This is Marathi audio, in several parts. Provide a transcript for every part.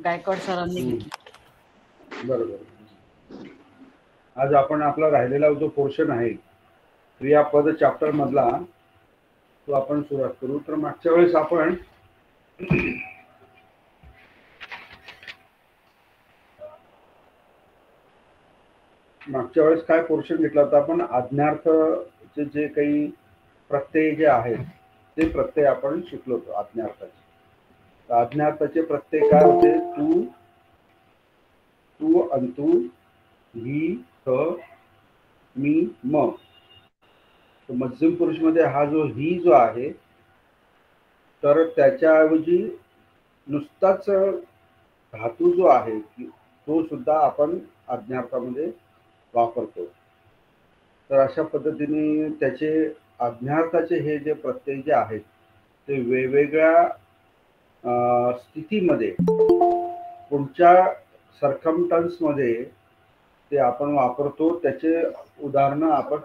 गायकवाड सरांनी हम्म. घेतली. बरोबर. आज आपण आपला राहिलेला जो पोर्शन आहे क्रियापद चॅप्टर मधला तो आपण सुरुवात करू. तर मागच्या वेळेस आपण मागच्या वेळेस काय पोर्शन घेतला होता आपण? आज्ञार्थचे जे काही प्रत्यय जे आहेत ते प्रत्यय आपण शिकलो होतो आज्ञार्थाचे. आज्ञार्थाचे प्रत्यय काय होते? तू, तू, अंतू, ही, ह, मी, म. मध्यम पुरुष मध्ये हा जो ही जो आहे तर त्याच्याऐवजी नुसताच धातू जो आहे तो सुद्धा आपण आज्ञार्थामध्ये वापरतो. तर अशा पद्धतीने त्याचे आज्ञार्थाचे हे जे प्रत्यय जे आहेत ते वेगवेगळ्या स्थितीमध्ये कोणत्या सरकमटन्स मध्ये ते आपण वापरतो त्याचे उदाहरणं आपण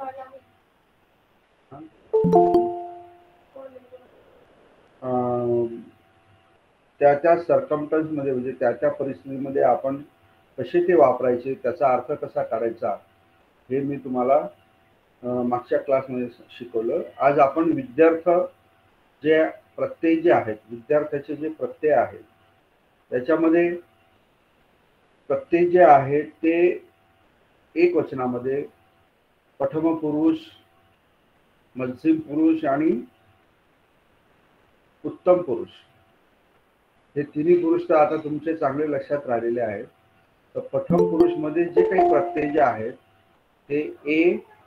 त्या त्या सरकमटन्स मध्ये म्हणजे त्या त्या परिस्थितीमध्ये आपण कसे ते वापरायचे, त्याचा अर्थ कसा काढायचा हे मी तुम्हाला मागच्या क्लासमध्ये शिकवलं. आज आपण विद्यार्थ जे प्रत्यय जे आहेत विद्यार्थ्याचे जे प्रत्यय आहेत त्याच्यामध्ये प्रत्यय जे आहेत ते एक वचनामध्ये प्रथम पुरुष, मध्यम पुरुष आणि उत्तम पुरुष हे तिन्ही पुरुष तर आता तुमचे चांगले लक्षात राहिलेले आहेत. तर प्रथम पुरुष मध्ये जे काही प्रत्यय जे आहेत ते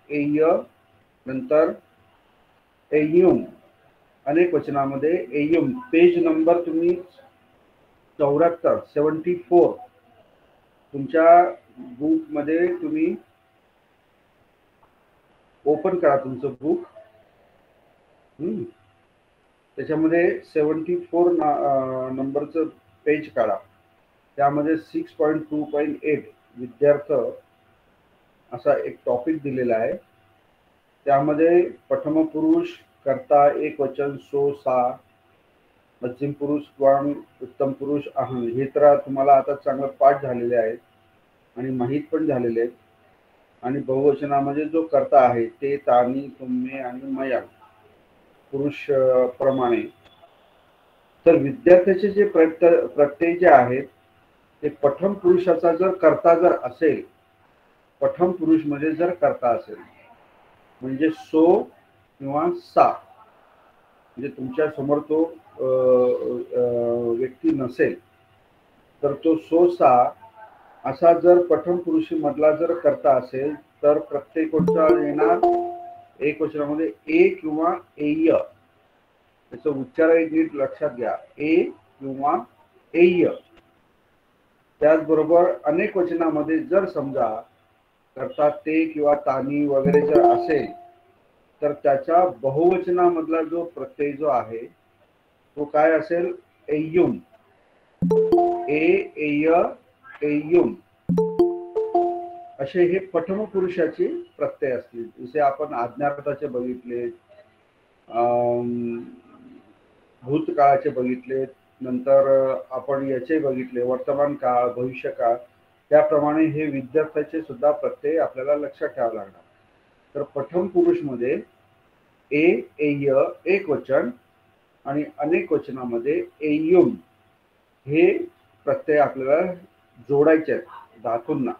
एय, नंतर एयुम, अनेक वचनामध्ये एयुम. पेज नंबर तुम्ही 74 तुमच्या बुक मध्ये तुम्ही ओपन करा तुमचं बुक. त्याच्यामध्ये 74 नंबरचं पेज काढा. त्यामध्ये 6.2.8 विद्यार्थ असा एक टॉपिक दिलेला आहे. त्यामध्ये प्रथम पुरुष, कर्ता, एक वचन, सो, सा, मध्यम पुरुष, त्वं, उत्तम पुरुष, अहं हे तर तुम्हाला आता चांगलं पाठ झालेले आहेत आणि माहीत पण झालेले आहेत. आणि बहुवचनामध्ये जो कर्ता आहे ते, तानी, तुम्ही आणि मया पुरुष प्रमाणे. तर विद्यार्थ्याचे जे प्रत्यय जे आहेत ते प्रथम पुरुषाचा जर कर्ता जर असेल, प्रथम पुरुष मध्ये जर कर्ता असेल म्हणजे सो किंवा सा, म्हणजे तुमच्या समोर तो व्यक्ती नसेल तर तो सो सा असा जर प्रथम पुरुषी मधला जर कर्ता असेल तर प्रत्येक कोणता येणार? एक वचनामध्ये ए किंवा एय. त्याचा उच्चार नीट लक्षात घ्या, ए किंवा एय. त्याचबरोबर अनेक वचनामध्ये जर समजा कर्ता ते किंवा तानी वगैरे जर असेल तर त्याच्या बहुवचनामधला जो प्रत्यय जो आहे तो काय असेल? एयुम. एय, एयुम असे हे प्रथम पुरुषाचे प्रत्यय असतील. जसे आपण आज्ञार्थाचे बघितले, भूतकाळाचे बघितले, नंतर आपण याचे बघितले वर्तमान काळ, भविष्य काळ. त्याप्रमाणे हे विद्यार्थ्याचे सुद्धा प्रत्यय आपल्याला लक्षात ठेवावे लागणार. तर प्रथम पुरुष मध्ये ए, एय एक वचन आणि अनेक वचनामध्ये एयुम हे प्रत्यय आपल्याला जोडायचे आहेत धातूंना.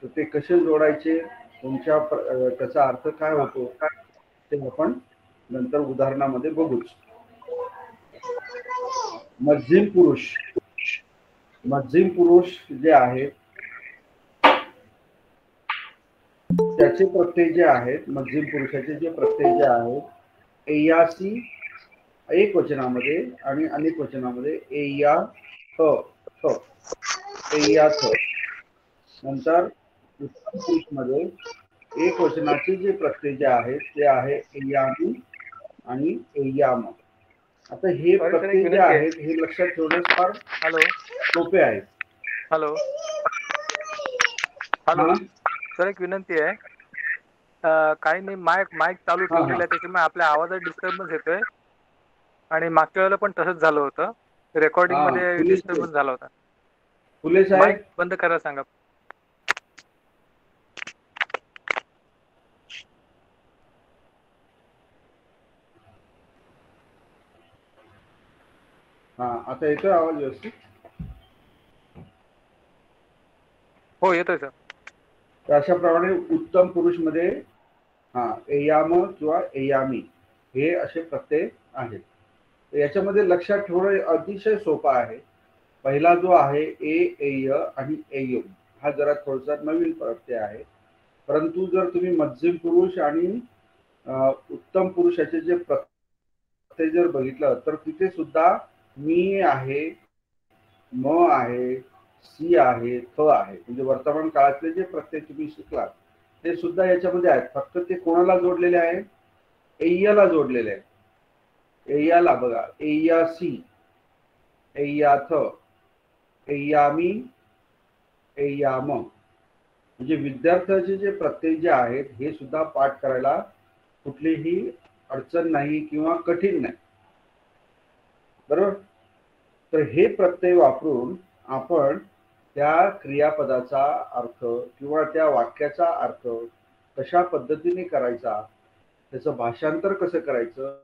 तर ते कसे जोडायचे, तुमच्या त्याचा अर्थ काय होतो ते आपण नंतर उदाहरणामध्ये बघूच. मध्यम पुरुष, मध्यम पुरुष जे आहे त्याचे प्रत्यय जे आहेत, मध्यम पुरुषाचे जे प्रत्यय जे आहेत एयासी एक वचनामध्ये आणि अनेक वचनामध्ये एया थ, एयाथ. नंतर उत्तम पुरुष मध्ये एक वचनाचे जे प्रत्यय जे आहेत ते आहे एयामी आणि एयाम. आता हे प्रत्यय जे आहेत हे लक्षात ठेवण्यास फार सोपे आहेत. हॅलो सर, एक विनंती आहे. काही नाही, माईक चालू ठेवलेला आहे त्याच्यामुळे आपल्या आवाजात डिस्टर्बन्स येतोय. आणि मागच्या वेळेला पण तसंच झालं होतं, रेकॉर्डिंग मध्ये डिस्टर्बन्स झाला होता. फुले साहेब माईक बंद करा सांगा. हा, आता येतोय आवाज व्यवस्थित? हो येतोय सर. तर अशा प्रमाणे उत्तम पुरुष मध्ये एयाम किंवा एयामी हे असे प्रत्यय आहेत. तर याच्यामध्ये लक्षात ठेवणं अतिशय सोपं आहे. पहिला जो आहे एय आणि एयम हा जरा थोडासा नवीन प्रत्यय आहे, परंतु जर तुम्ही मध्यम पुरुष आणि उत्तम पुरुषाचे जे प्रत्यय जर बघितलं तर तिथे सुद्धा मी आहे, म आहे, सी आहे, थ आहे, म्हणजे वर्तमान काळातले जे प्रत्यय तुम्ही शिकलात ते सुद्धा याच्यामध्ये आहेत. फक्त ते कोणाला जोडलेले आहे? एय्याला जोडलेले आहे. एय्याला बघा, एय्यासी, एय्याथ, एय्यामी, एय्याम, म्हणजे विद्यार्थ्याचे जे प्रत्यय जे आहेत हे सुद्धा पाठ करायला कुठलीही अडचण नाही किंवा कठीण नाही, बरोबर. तर हे प्रत्यय वापरून आपण त्या क्रियापदाचा अर्थ किंवा त्या वाक्याचा अर्थ कशा पद्धतीने करायचा, त्याचं भाषांतर कसं करायचं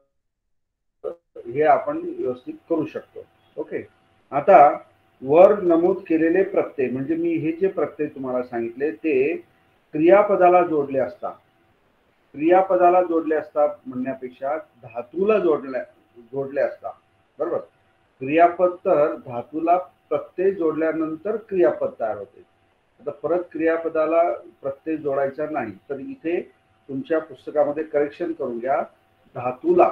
हे आपण व्यवस्थित करू शकतो. ओके. आता वर नमूद केलेले प्रत्यय म्हणजे मी हे जे प्रत्यय तुम्हाला सांगितले ते क्रियापदाला जोडले असतात. क्रियापदाला जोडले असतात म्हणण्यापेक्षा धातूला जोडले असतात, बरोबर. क्रियापद तर धातूला प्रत्यय जोडल्यानंतर क्रियापद तयार होते. आता परत क्रियापदाला प्रत्यय जोडायचा नाही, तर इथे तुमच्या पुस्तकामध्ये करेक्शन करून घ्या. धातूला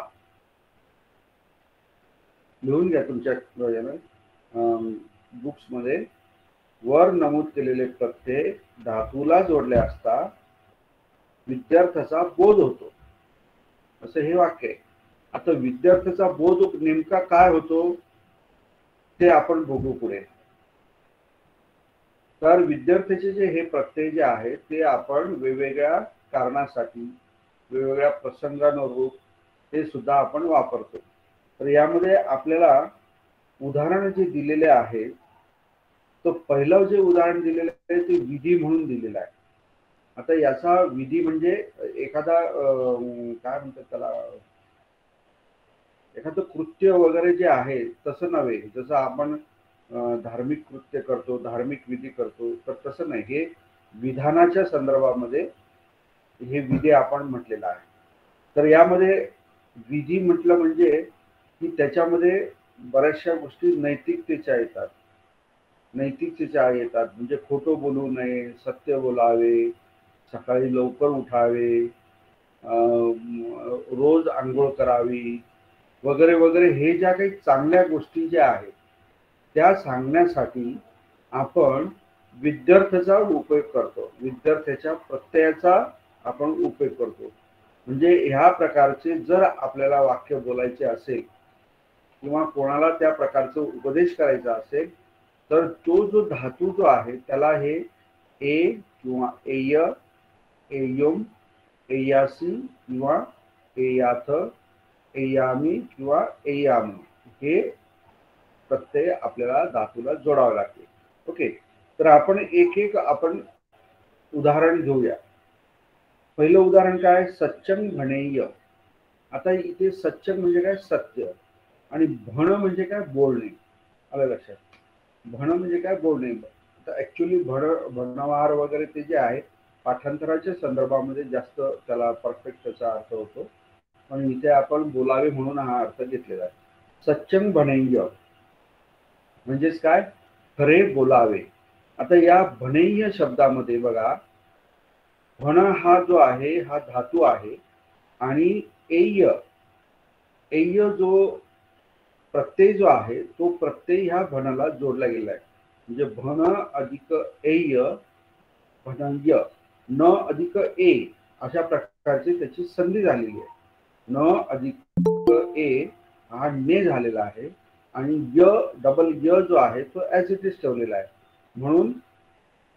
लिहून घ्या तुमच्या बुक्स मध्ये, वर नमूद केलेले प्रत्यय धातूला जोडले असता विद्यार्थ्याचा बोध होतो, असं हे वाक्य आहे. आता विद्यार्थ्याचा बोध नेमका काय होतो ते आपण बघू पुढे. तर विद्यार्थ्याचे जे हे प्रत्यय जे आहेत ते आपण वेगवेगळ्या कारणासाठी वेगवेगळ्या प्रसंगानुरूप ते सुद्धा आपण वापरतो. तर यामध्ये आपल्याला उदाहरण जे दिलेले आहे, तो पहिलं जे उदाहरण दिलेलं आहे ते विधी म्हणून दिलेलं आहे. आता याचा विधी म्हणजे एखादा काय म्हणतात त्याला, एखादं कृत्य वगैरे जे आहे तसं नव्हे. जसं आपण धार्मिक कृत्य करतो, धार्मिक विधी करतो, तर तसं नाही. हे विधानाच्या संदर्भामध्ये हे विधी आपण म्हटलेलं आहे. तर यामध्ये विधी म्हटलं म्हणजे की त्याच्यामध्ये बऱ्याचशा गोष्टी नैतिकतेच्या येतात. म्हणजे खोटं बोलू नये, सत्य बोलावे, सकाळी लवकर उठावे, रोज आंघोळ करावी वगैरे वगैरे, हे ज्या काही चांगल्या गोष्टी ज्या आहेत त्या सांगण्यासाठी आपण विद्यार्थ्याचा उपयोग करतो, विद्यार्थ्याच्या प्रत्ययाचा आपण उपयोग करतो. म्हणजे ह्या प्रकारचे जर आपल्याला वाक्य बोलायचे असेल किंवा कोणाला त्या प्रकारचा उपदेश करायचा असेल तर तो जो धातू जो आहे त्याला हे ए किंवा एय, एयम, एयासी किंवा एयाथ, एयामी किंवा एयाम हे प्रत्यय आपल्याला धातूला जोडावे लागते. ओके. तर आपण एक एक आपण उदाहरण घेऊया. पहिलं उदाहरण काय? सच्चंग भनेय. आता इथे सच्चंग म्हणजे काय? सत्य. आणि भण म्हणजे काय? बोलणे. आलं लक्षात? भण म्हणजे काय? बोलणे. आता ऍक्च्युली भणवार वगैरे ते जे आहे पाठांतराच्या संदर्भामध्ये जास्त त्याला परफेक्ट त्याचा अर्थ होतो, पण इथे आपण बोलावे म्हणून हा अर्थ घेतलेला आहे. सच्चंग भनेय म्हणजेच काय? खरे बोलावे. आता या भनेय शब्दामध्ये बघा, भण हा जो आहे हा धातू आहे आणि एय, एय जो प्रत्यय जो आहे तो प्रत्यय ह्या भणाला जोडला गेला आहे. म्हणजे भण अधिक एय, भणय, न अधिक ए अशा प्रकारची त्याची संधी झालेली आहे. न अधिक ए हा ने झालेला आहे आणि य डबल य जो आहे तो ऍज इट इज ठेवलेला आहे, म्हणून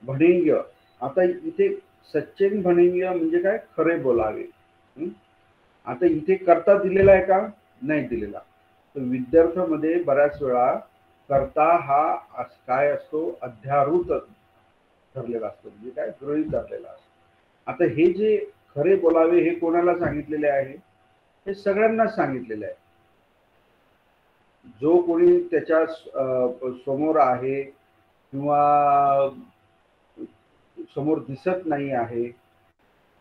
भनेय. आता इथे सच्चेन भनेय म्हणजे काय? खरे बोलावे. आता इथे करता दिलेला आहे का? नाही दिलेला. तर विद्यार्थ्यामध्ये बऱ्याच वेळा कर्ता हा काय असतो, अध्यारूत ठरलेला असतो, म्हणजे काय गृहीत धरलेला असतो. आता हे जे खरे बोलावे हे कोणाला सांगितलेले आहे, हे सगळ्यांना सांगितलेले आहे. जो कोणी त्याच्या समोर आहे किंवा समोर दिसत नाही आहे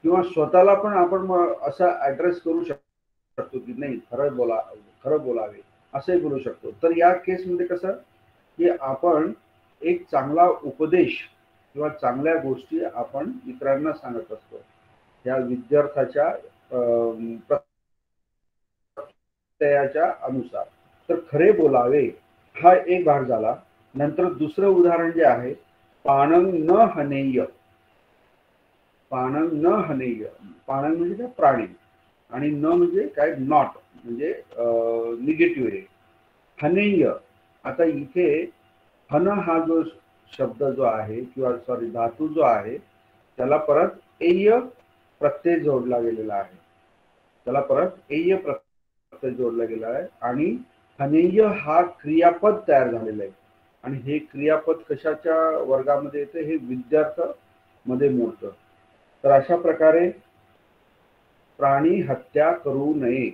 किंवा स्वतःला पण आपण असा ऍड्रेस करू शकतो की नाही खरं बोलावे असंही बोलू शकतो. तर या केसमध्ये कसं की आपण एक चांगला उपदेश किंवा चांगल्या गोष्टी आपण इतरांना सांगत असतो. या विद्यार्थ्याच्या प्रत्ययाच्या अनुसार. तर खरे बोलावे हा एक भाग झाला. नंतर दुसरं उदाहरण जे आहे, पाणंग न हनेय. पाणंग न हनेय, पाणंग म्हणजे काय, प्राणी, आणि न म्हणजे काय, नॉट, म्हणजे निगेटिव्ह आहे. हनेय, आता इथे हन हा जो शब्द जो आहे किंवा सॉरी धातू जो आहे त्याला परत एय प्रत्यय जोडला गेलेला आहे. त्याला परत एय प्रत्यय जोडला गेला आहे आणि हनेय हा क्रियापद तयार झालेला आहे. आणि हे क्रियापद कशाच्या वर्गामध्ये येते, हे विद्यार्थ मध्ये मोडतं. तर अशा प्रकारे प्राणी हत्या करू नये,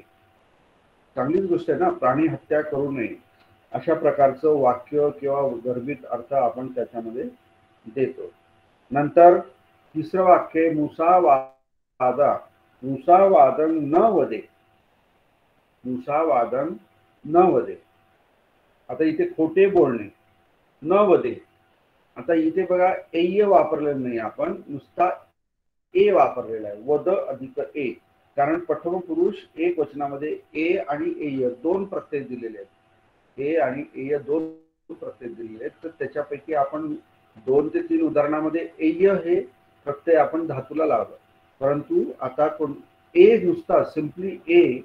चांगलीच गोष्ट आहे ना, प्राणी हत्या करू नये, अशा प्रकारचं वाक्य किंवा गर्भित अर्थ आपण त्याच्यामध्ये देतो. नंतर तिसरं वाक्य, मुसावादा, मुसावादन न वदे. मुसावादन न वदे, आता इथे खोटे बोलणे, न वदे. आता इथे बघा एय वापरलेलं नाही, आपण नुसता ए वापरलेला आहे, वद अधिक ए. कारण प्रथम पुरुष एक वचनामध्ये ए आणि एय दोन प्रत्यय दिलेले आहेत. ए आणि एय दोन प्रत्यय दिलेले आहेत. तर त्याच्यापैकी आपण 2 ते 3 उदाहरणामध्ये एय हे प्रत्यय आपण धातूला लावलं, परंतु आता ए नुसता सिम्पली ए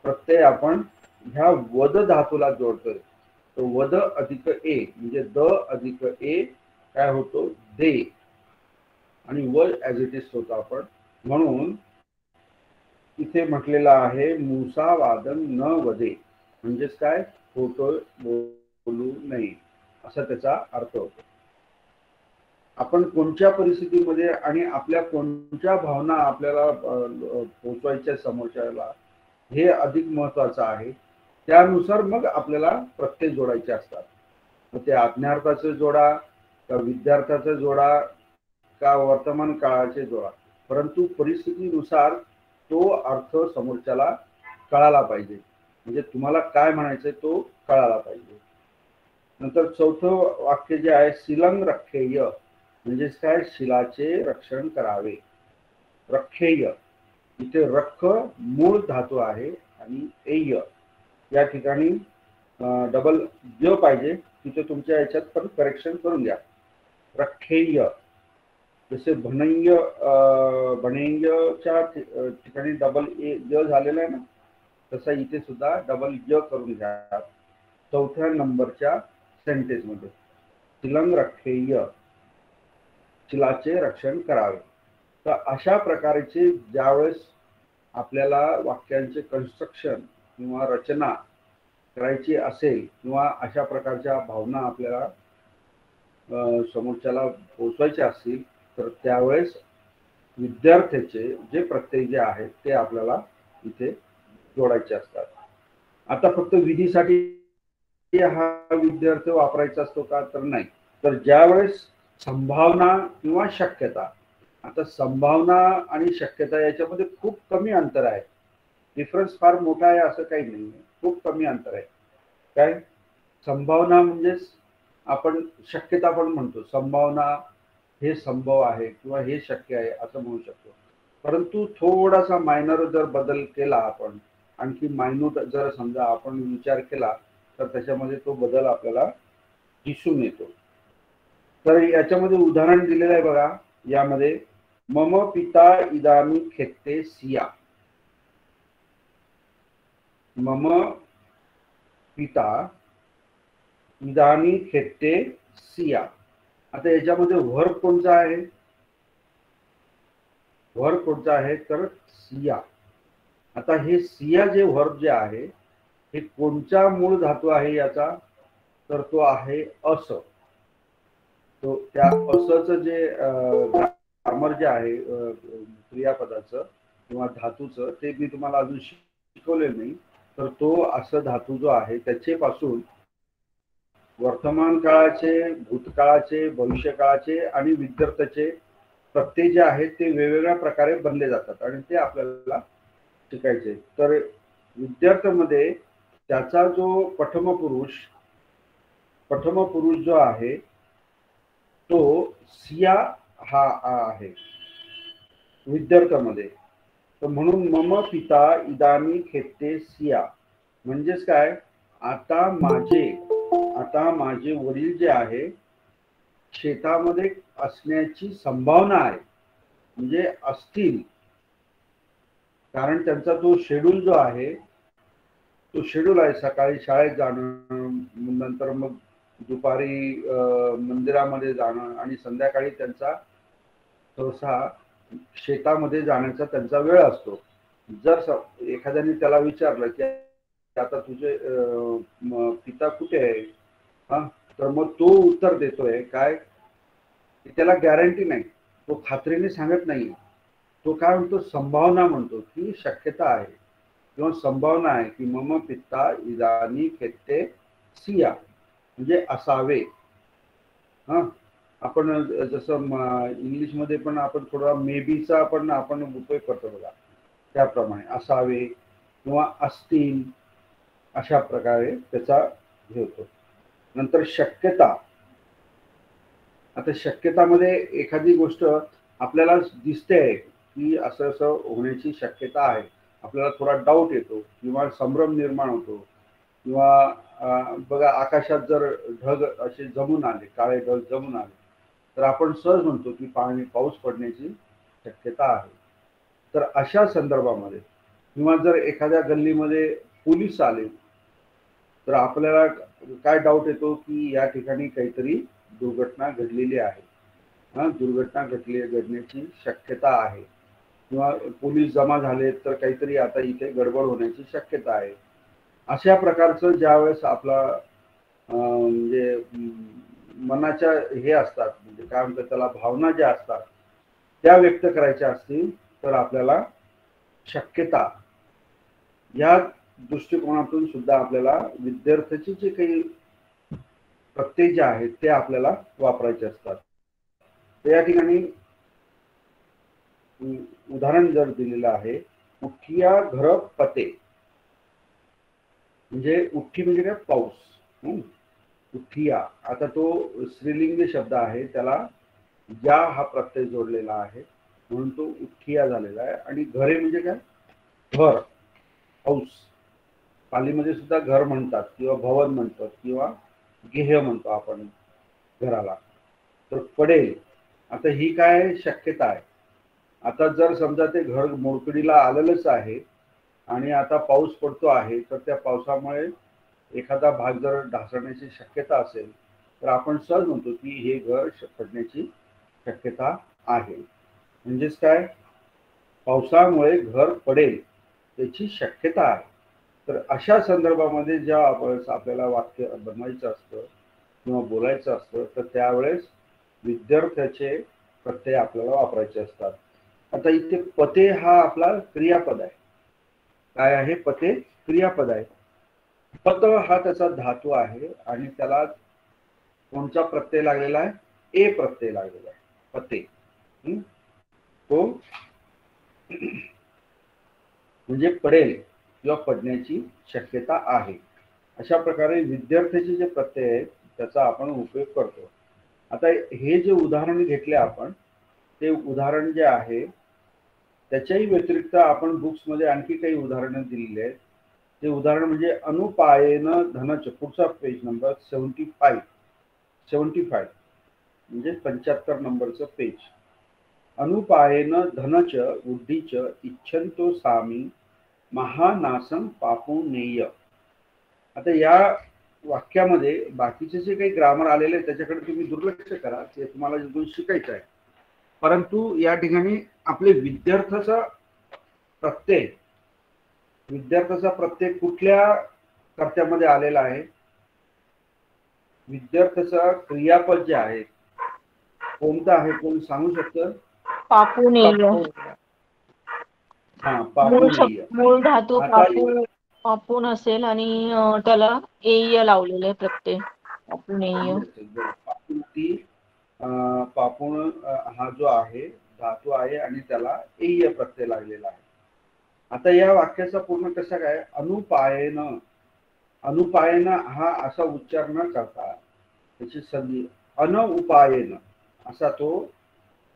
प्रत्यय आपण ह्या वद धातूला जोडतोय. तो वद अधिक ए म्हणजे द अधिक ए काय होतो, दे, आणि व ॲज इट इज होतो आपण. म्हणून इथे म्हटलेलं आहे मुसावादन न वदे, म्हणजेच काय, खोटं बोलू नये, असा त्याचा अर्थ होतो. आपण कोणत्या परिस्थितीमध्ये आणि आपल्या कोणत्या भावना आपल्याला पोचवायच्या समोरच्याला हे अधिक महत्वाचं आहे. त्यानुसार मग आपल्याला प्रत्यय जोडायचे असतात. मग ते आज्ञार्थाचे जोडा, का विद्यार्थ्याचे जोडा, का वर्तमान काळाचे जोडा, परंतु परिस्थितीनुसार तो अर्थ समोरच्याला कळाला पाहिजे. म्हणजे तुम्हाला काय म्हणायचंय तो कळाला पाहिजे. नंतर चौथं वाक्य जे आहे, शिलंग रखेय, म्हणजेच काय, शिलाचे रक्षण करावे. रखेय, इथे रख मूळ धातू आहे आणि एय या ठिकाणी डबल य पाहिजे, तिथे तुमच्या याच्यात पण करेक्शन करून घ्या. रखेय, जसे भणय्य, भणेयच्या ठिकाणी डबल य झालेला आहे ना, तसा इथे सुद्धा डबल य करून घ्या चौथ्या नंबरच्या सेंटेन्स मध्ये. शिलंग रखेय, शिलाचे रक्षण करावे. तर अशा प्रकारचे ज्यावेळेस आपल्याला वाक्यांचे कन्स्ट्रक्शन किंवा रचना करायची असेल किंवा अशा प्रकारच्या भावना आपल्याला समोरच्याला पोचवायचे असतील, तर त्यावेळेस विद्यार्थ्याचे जे प्रत्यय जे आहेत ते आपल्याला इथे जोडायचे असतात. आता फक्त विधीसाठी हा विद्यार्थी वापरायचा असतो का, तर नाही. तर ज्यावेळेस संभावना किंवा शक्यता, आता संभावना आणि शक्यता याच्यामध्ये खूप कमी अंतर आहे, डिफरन्स फार मोठा आहे असं काही नाही, खूप कमी अंतर आहे. काय, संभावना म्हणजेच आपण शक्यता पण म्हणतो, संभावना हे संभव आहे किंवा हे शक्य आहे असं म्हणू शकतो. परंतु थोडासा मायनर जर बदल केला आपण, आणखी मायन्यूट जर समजा आपण विचार केला, तर त्याच्यामध्ये तो बदल आपल्याला दिसून येतो. तर याच्यामध्ये उदाहरण दिलेलं आहे बघा, यामध्ये मम पिता इदानी खेत्ते सिया. मम पिता इदानी खेत्ते सिया. आता याच्यामध्ये व्हर्ब कोणता आहे, व्हर्ब कोणता आहे, तर सिया. आता हे सिया जे व्हर्ब जे आहे हे कोणचा मूळ धातू आहे याचा, तर तो आहे अस. तो त्या असचं जे ग्रामर जे आहे क्रियापदाचं किंवा धातूचं ते मी तुम्हाला अजून शिकवले नाही. तर तो असं धातू जो आहे त्याचे पासून वर्तमान काळाचे, भूतकाळाचे, भविष्यकाळाचे आणि विद्यार्थ्याचे प्रत्यय जे आहेत ते वेगवेगळ्या प्रकारे बनले जातात आणि ते आपल्याला शिकायचे. तर विद्यार्थ्यामध्ये त्याचा जो प्रथम पुरुष जो आहे तो सिया हा आहे विद्यार्थ्यामध्ये. तर म्हणून मम पिता इदानी खेते सिया म्हणजेच काय, आता माझे वडील जे आहे शेतामध्ये असण्याची संभावना आहे, म्हणजे असतील. कारण त्यांचा तो शेड्यूल जो आहे तो शेड्यूल आहे, सकाळी शाळेत जाणं, नंतर मग दुपारी मंदिरामध्ये जाणं आणि संध्याकाळी त्यांचा सहसा शेतामध्ये जाण्याचा त्यांचा वेळ असतो. जर एखाद्याने त्याला विचारलं की आता तुझे पिता कुठे आहे, हा, तर मग तो उत्तर देतोय काय, त्याला गॅरंटी नाही, तो खात्रीने सांगत नाही. तो काय म्हणतो, संभावना म्हणतो की शक्यता आहे किंवा संभावना आहे की मम पिता इदानी खेते सिया म्हणजे असावे. हा, आपण जसं इंग्लिशमध्ये पण आपण थोडा मेबीचा आपण उपयोग करतो बघा, त्याप्रमाणे असावे किंवा असतील अशा प्रकारे त्याचा हे होतो. नंतर शक्यता. आता शक्यतामध्ये एखादी गोष्ट आपल्याला दिसते की असं असं होण्याची शक्यता आहे, आपल्याला थोडा डाऊट येतो किंवा संभ्रम निर्माण होतो. किंवा बघा आकाशात जर ढग असे जमून आले, काळे ढग जमून आले, तर आपण सहज म्हणतो की पाऊस पडण्याची शक्यता आहे. तर अशा संदर्भामध्ये किंवा जर एखाद्या गल्लीमध्ये पोलीस आले तर आपल्याला काय डाऊट येतो की या ठिकाणी काहीतरी दुर्घटना घडलेली आहे, दुर्घटना घडण्याची शक्यता आहे किंवा पोलीस जमा झाले तर काहीतरी आता इथे गडबड होण्याची शक्यता आहे. अशा प्रकारचं ज्यावेळेस आपला म्हणजे मनाच्या हे असतात, म्हणजे काय म्हणतात त्याला, भावना ज्या असतात त्या व्यक्त करायच्या असतील तर आपल्याला शक्यता या दृष्टिकोनातून सुद्धा आपल्याला विद्यार्थ्याचे जे काही प्रत्यय जे आहेत ते आपल्याला वापरायचे असतात. तर या ठिकाणी उदाहरण जर दिलेलं आहे, उठिया घर पते, म्हणजे उठ्ठी म्हणजे काय, पाऊस. उठिया, आता तो स्त्रीलिंगी शब्द आहे, त्याला या हा प्रत्यय जोडलेला आहे म्हणून तो उठिया झालेला आहे. आणि घरे म्हणजे काय, घर, हाऊस. पालीमध्ये सुद्धा घर म्हणतात किंवा भवन म्हणतात किंवा गेह म्हणतो आपण घराला. तर पडेल, आता ही काय शक्यता आहे. आता जर समजा ते घर मोडकळीला आलेलंच आहे आणि आता पाऊस पडतो आहे, तर त्या पावसामुळे एखादा भाग जर ढासळण्याची शक्यता असेल तर आपण सहज म्हणतो की हे घर पडण्याची शक्यता आहे. म्हणजेच काय, पावसामुळे घर पडेल याची शक्यता आहे. तर अशा संदर्भामध्ये ज्या आपल्याला वाक्य बनवायचं असतं किंवा बोलायचं असतं तर त्यावेळेस विद्यार्थ्याचे प्रत्यय आपल्याला वापरायचे असतात. आता इथे पते हा आपला क्रियापद आहे. काय आहे, पते क्रियापद आहे. पत हा त्याचा धातू आहे आणि त्याला कोणता प्रत्यय लागलेला आहे, ए प्रत्यय लागलेला आहे, पते. तो म्हणजे पडेल किंवा पडण्याची शक्यता आहे. अशा प्रकारे विद्यार्थ्याचे जे प्रत्यय आहेत त्याचा आपण उपयोग करतो. आता हे जे उदाहरण घेतले आपण, ते उदाहरण जे आहे त्याच्याही व्यतिरिक्त आपण बुक्समध्ये आणखी काही उदाहरणं दिलेली आहेत. ते उदाहरण म्हणजे अनुपायेन धनच, पुढचा पेज नंबर 75 म्हणजे 75 नंबरचं पेज. अनुपायेन धनच उड्डीच इच्छन्तो सामी महानासम पापुनेय. आता या वाक्यामध्ये बाकीचे जे काही ग्रामर आलेले आहे त्याच्याकडे तुम्ही दुर्लक्ष करा, ते तुम्हाला जिथून शिकायचं आहे. परंतु या ठिकाणी आपले विद्यार्थ्याचा प्रत्यय कुठल्या कर्त्यामध्ये आलेला आहे, विद्यार्थ्याचा क्रियापद जे आहे कोणतं आहे, कोण सांगू शकतं? पापुनेय. हा, पापुनेय. मूळ धातू आता पापून असेल आणि त्याला एय लावलेलं आहे प्रत्यय. पापुनेय. पापुनती, पापुण हा जो आहे धातू आहे आणि त्याला एय प्रत्यय लागलेला आहे. आता या वाक्याचा पूर्ण कसा काय, अनुपायन. अनुपायन हा असा उच्चार न करता त्याची संधी अनउपायन असा तो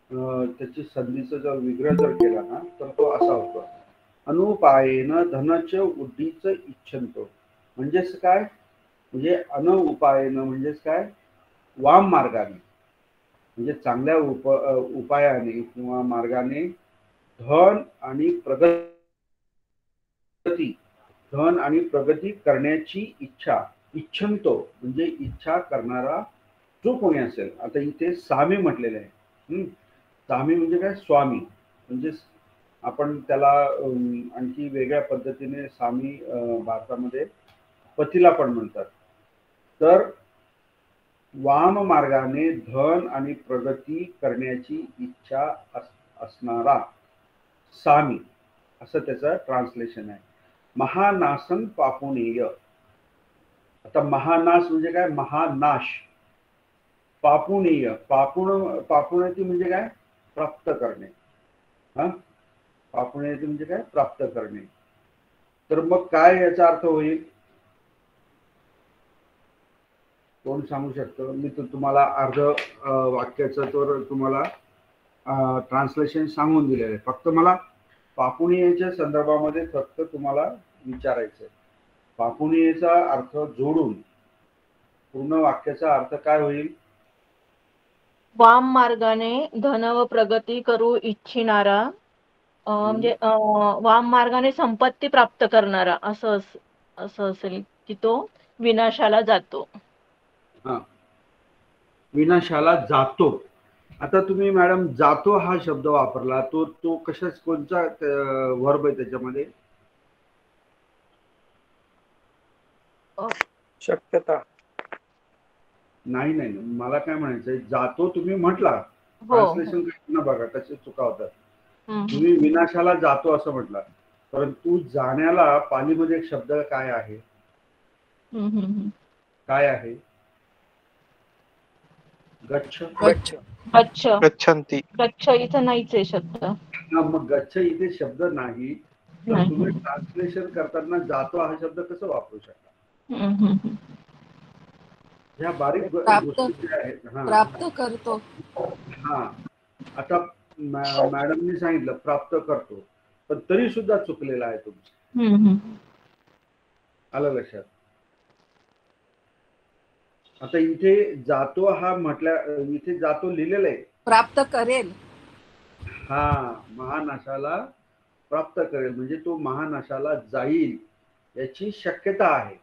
त्याची संधीचा जर विग्रह जर केला ना तर तो असा होतो, अनुपायन धनच उड्डीच इच्छंतो. म्हणजेच काय, म्हणजे अनउपायन म्हणजेच काय, वाम मार्गाने, म्हणजे चांगल्या उपायाने किंवा मार्गाने धन आणि प्रगती करण्याची इच्छा. इच्छंतो म्हणजे इच्छा करणारा जो कोणी असेल. आता इथे सामी म्हटलेलं आहे. सामी म्हणजे काय, स्वामी. म्हणजे आपण त्याला आणखी वेगळ्या पद्धतीने सामी भारतामध्ये पतीला पण म्हणतात. तर वाम मार्गाने धन आणि प्रगती करण्याची इच्छा असणारा सामी असं त्याचं ट्रान्सलेशन आहे. महानासन पापुनेय. आता महानाश म्हणजे काय, महानाश. पापुनेय, पापुणती म्हणजे काय, प्राप्त करणे. पापुणती म्हणजे काय, प्राप्त करणे. तर मग काय याचा अर्थ होईल, कोण सांगू शकतं? मी तर तुम्हाला अर्ध वाक्याचं तर तुम्हाला ट्रान्सलेशन सांगून दिलेलं आहे. फक्त मला पापुणेयच्या संदर्भामध्ये फक्त तुम्हाला विचारायचं आहे. पापुणेयचा अर्थ जोडून पूर्ण वाक्याचा अर्थ काय होईल? वाम मार्गाने धन व प्रगती करू इच्छिणारा, म्हणजे वाम मार्गाने संपत्ती प्राप्त करणारा असं असेल की तो विनाशाला जातो. हा, विनाशाला जातो. आता तुम्ही मॅडम जातो हा शब्द वापरला, तो कशाच, कोणता वर्ब आहे त्याच्यामध्ये? शक्यता. नाही नाही, मला काय म्हणायचंय, जातो तुम्ही म्हटला, ट्रान्सलेशन करताना बघा कसे चुका होतात. तुम्ही विनाशाला जातो असं म्हटला, परंतु जाण्याला पालीमध्ये एक शब्द काय आहे? काय आहे? गच्छ. गच्छ. गच्छ. गच्छन्ति. गच्छ इथं नाहीच आहे शब्द. मग गच्छ इथे शब्द नाही, तर तुम्ही ट्रान्सलेशन करताना जातो हा शब्द कसं वापरू शकता? ह्या बारीक गोष्टी आहेत. प्राप्त करतो. हा, आता मॅडमनी सांगितलं प्राप्त करतो, पण तरी सुद्धा चुकलेला आहे तुमचं. आलं लक्षात? आता इथे जातो हा म्हटल्या, इथे जातो लिहिलेलं आहे, प्राप्त करेल. हा, महानाशाला प्राप्त करेल म्हणजे तो महानाशाला जाईल याची शक्यता आहे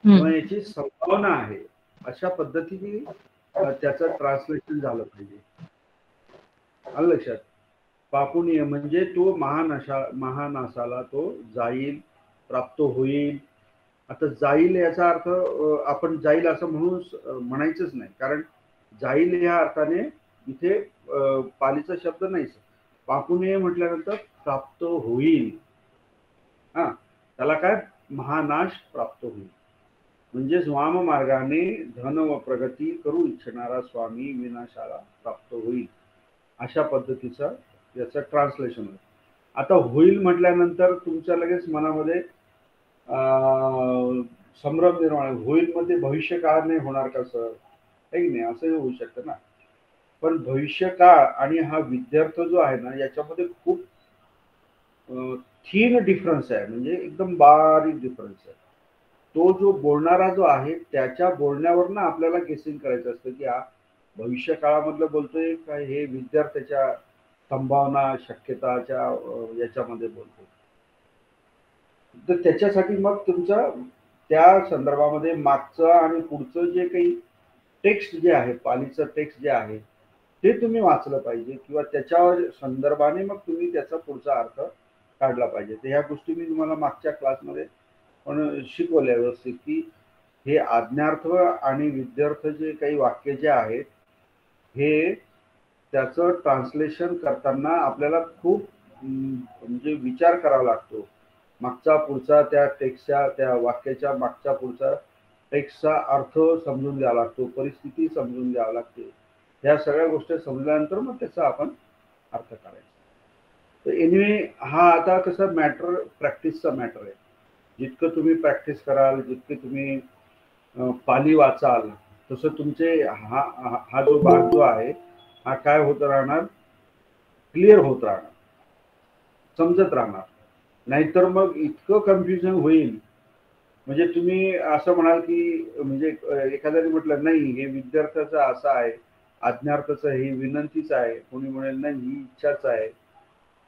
किंवा याची संभावना आहे, अशा पद्धतीने त्याचं ट्रान्सलेशन झालं पाहिजे. आलं लक्षात? पापुनीय म्हणजे तो महानाशाला तो जाईल, प्राप्त होईल. आता जाईल याचा अर्थ आपण जाईल असं म्हणायचंच नाही, कारण जाईल या अर्थाने इथे पालीचा शब्द नाहीच. पापुनीय म्हटल्यानंतर प्राप्त होईल. हा, त्याला काय, महानाश प्राप्त होईल. म्हणजेच वाम मार्गाने धन व प्रगती करू इच्छिणारा स्वामी विनाशाला प्राप्त होईल, अशा पद्धतीचं याचं ट्रान्सलेशन होईल. आता होईल म्हटल्यानंतर तुमच्या लगेच मनामध्ये संभ्रम निर्माण होईल, मध्ये भविष्यकाळ नाही होणार का सर, आहे की नाही, असंही होऊ शकतं ना. पण भविष्यकाळ आणि हा विद्यार्थ जो आहे ना याच्यामध्ये खूप थीन डिफरन्स आहे, म्हणजे एकदम बारीक डिफरन्स आहे. तो जो बोलणारा जो आहे त्याच्या बोलण्यावरनं आपल्याला गेसिंग करायचं असतं की हा भविष्य काळामधलं बोलतोय का हे विद्यार्थ्याच्या संभावना शक्यताच्या याच्यामध्ये बोलतोय. तर त्याच्यासाठी मग तुमचं त्या संदर्भामध्ये मागचं आणि पुढचं जे काही टेक्स्ट जे आहे, पालीचं टेक्स्ट जे आहे ते तुम्ही वाचलं पाहिजे किंवा त्याच्या संदर्भाने मग तुम्ही त्याचा पुढचा अर्थ काढला पाहिजे. तर ह्या गोष्टी मी तुम्हाला मागच्या क्लासमध्ये पण शिकवल्या व्यवस्थित की हे आज्ञार्थ आणि विद्यार्थ जे काही वाक्य जे आहेत हे त्याचं ट्रान्सलेशन करताना आपल्याला खूप म्हणजे विचार करावा लागतो. मागचा पुढचा त्या टेक्स्टच्या त्या वाक्याच्या मागचा पुढचा टेक्स्टचा अर्थ समजून घ्यावा लागतो, परिस्थिती समजून घ्यावी लागते. ह्या सगळ्या गोष्टी समजल्यानंतर मग त्याचा आपण अर्थ काढायचा. तर एनिवे हा आता कसं मॅटर प्रॅक्टिसचा मॅटर आहे. जितकं तुम्ही प्रॅक्टिस कराल, जितके तुम्ही पाली वाचाल, तसं तुमचे हा जो भाग जो आहे हा काय होत राहणार, क्लिअर होत राहणार, समजत राहणार. नाहीतर मग इतकं कन्फ्युजन होईल. म्हणजे तुम्ही असं म्हणाल की म्हणजे एखाद्याने म्हटलं नाही हे विद्यार्थ्याचं असं आहे, आज्ञार्थाचं ही विनंतीच आहे, कोणी म्हणेल नाही ही इच्छाच आहे.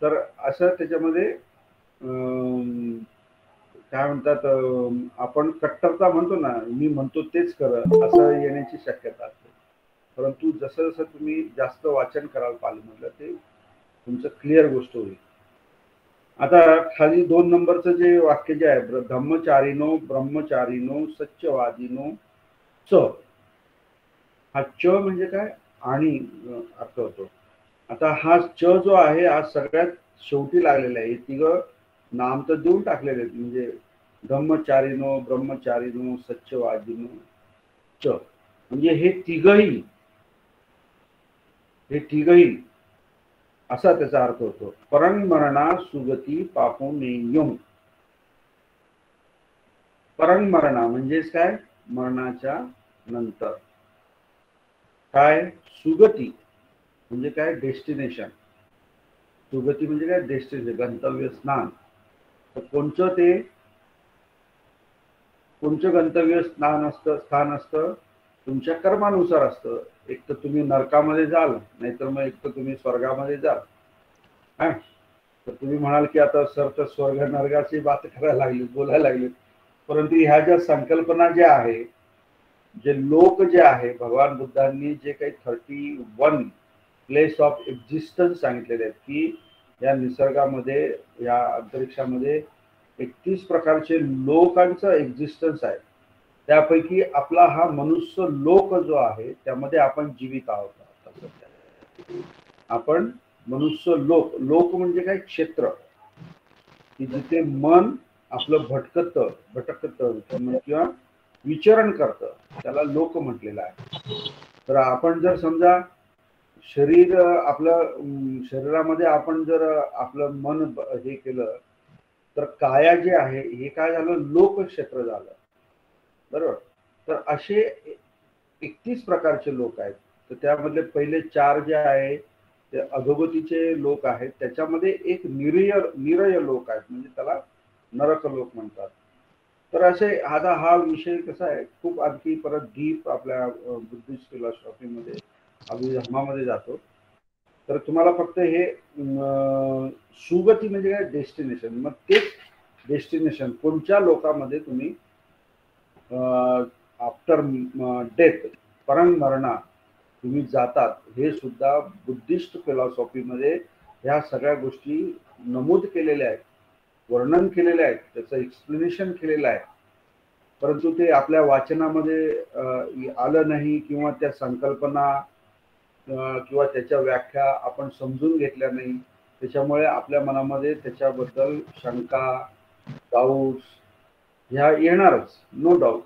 तर असं त्याच्यामध्ये काय म्हणतात आपण कट्टरता म्हणतो ना, मी म्हणतो तेच कर असं येण्याची शक्यता असते. परंतु जसं जसं तुम्ही जास्त वाचन कराल पालीमधलं ते तुमचं क्लिअर गोष्ट होईल. आता खाली 2 नंबरचं जे वाक्य जे आहे, धम्मचारिणो ब्रह्मचारिणो सत्यवादिनो च, हा च म्हणजे काय आणि अर्थ होतो. आता हा च जो आहे हा सगळ्यात शेवटी लागलेला आहे. तिघं नाम तर देऊन टाकलेले आहेत, म्हणजे धम्मचारिणो ब्रह्मचारिणो सत्यवादिनो च, म्हणजे हे तिघही असा त्याचा अर्थ होतो. परंगमरणा सुगती पापुनेयम. परंगमरणा म्हणजेच काय, मरणाच्या नंतर. काय, सुगती म्हणजे काय, डेस्टिनेशन. सुगती म्हणजे काय, डेस्टिनेशन, गंतव्य स्थान. तर कोणचं गंतव्य स्थान असतं तुमच्या कर्मानुसार असतं. एक तर तुम्ही नरकामध्ये जाल, नाहीतर मग एक तर तुम्ही स्वर्गामध्ये जाल. तर तुम्ही म्हणाल की आता सर तर स्वर्ग नरकाची बात करायला लागली, बोलायला लागली. परंतु ह्या ज्या संकल्पना ज्या आहे, जे लोक जे आहे, भगवान बुद्धांनी जे काही 31 प्लेस ऑफ एक्झिस्टन्स सांगितलेले आहेत की या निसर्गामध्ये, या अंतरिक्षामध्ये 31 प्रकारचे लोकांचं एक्झिस्टन्स आहे. त्यापैकी आपला हा मनुष्य लोक जो आहे त्यामध्ये आपण जीवित आहोत. आपण मनुष्य लोक म्हणजे काय, क्षेत्र की जिथे मन आपलं भटकत किंवा विचरण करतं, त्याला लोक म्हटलेलं आहे. तर आपण जर समजा शरीर आपलं शरीरामध्ये आपण जर आपलं मन हे केलं तर काया जे आहे हे काय झालं, लोकक्षेत्र झालं, बरोबर. तर असे 31 प्रकारचे लोक आहेत. तर त्यामधले पहिले 4 जे आहे ते अधोगतीचे लोक आहेत. त्याच्यामध्ये एक निरय लोक आहेत, म्हणजे त्याला नरक लोक म्हणतात. तर असे आता हा विषय कसा आहे, खूप आणखी परत डीप आपल्या बुद्धिस्ट फिलॉसॉफीमध्ये, अभिधर्मामध्ये जातो. तर तुम्हाला फक्त हे सुगती म्हणजे काय, डेस्टिनेशन. मग तेच डेस्टिनेशन कोणत्या लोकांमध्ये तुम्ही आफ्टर डेथ, परंगमरणा तुम्ही जातात, हे सुद्धा बुद्धिस्ट फिलॉसॉफीमध्ये ह्या सगळ्या गोष्टी नमूद केलेल्या आहेत, वर्णन केलेलं आहे, त्याचं एक्सप्लेनेशन केलेलं आहे. परंतु ते आपल्या वाचनामध्ये आलं नाही, किंवा त्या संकल्पना किंवा त्याच्या व्याख्या आपण समजून घेतल्या नाही. त्याच्यामुळे आपल्या मनामध्ये त्याच्याबद्दल शंका, डाऊट्स ह्या येणारच, नो डाऊट.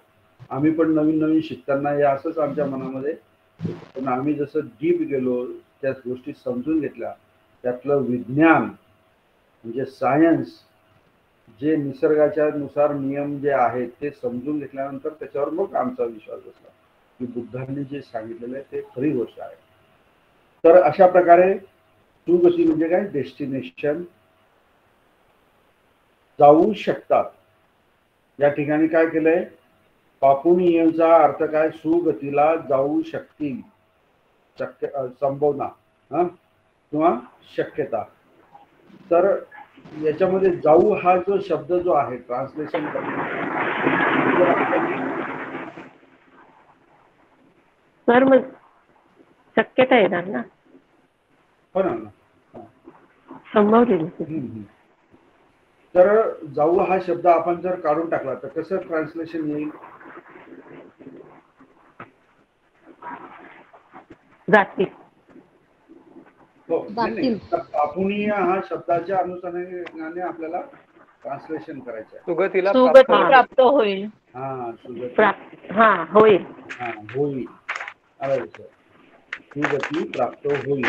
आम्ही पण नवीन शिकताना हे असंच आमच्या मनामध्ये, पण आम्ही जसं डीप गेलो, त्या गोष्टी समजून घेतल्या, त्यातलं विज्ञान म्हणजे सायन्स, जे निसर्गाच्या नुसार नियम जे आहेत ते समजून घेतल्यानंतर त्याच्यावर मग आमचा विश्वास बसला की बुद्धांनी जे सांगितलेलं आहे ते खरी गोष्ट आहे. तर अशा प्रकारे सुगती म्हणजे काय, डेस्टिनेशन, जाऊ शकतात. या ठिकाणी काय केलंय, पापुनियमचा अर्थ काय, सुगतीला जाऊ शकतील, संभावना किंवा शक्यता. तर याच्यामध्ये जाऊ हा जो शब्द जो आहे ट्रान्सलेशन सर मग शक्यता येणार ना, हो ना. संभवलेली. तर जाऊ हा शब्द आपण जर काढून टाकला तर कसं ट्रान्सलेशन येईल, जातील. हो नाही पापुनिया हा शब्दाच्या अनुषंगाने आपल्याला ट्रान्सलेशन करायचं आहे. सुगतीला सुगती प्राप्त प्राप्त होईल. हा सुगती प्राप्त होईल. हा होईल. सुगती प्राप्त होईल.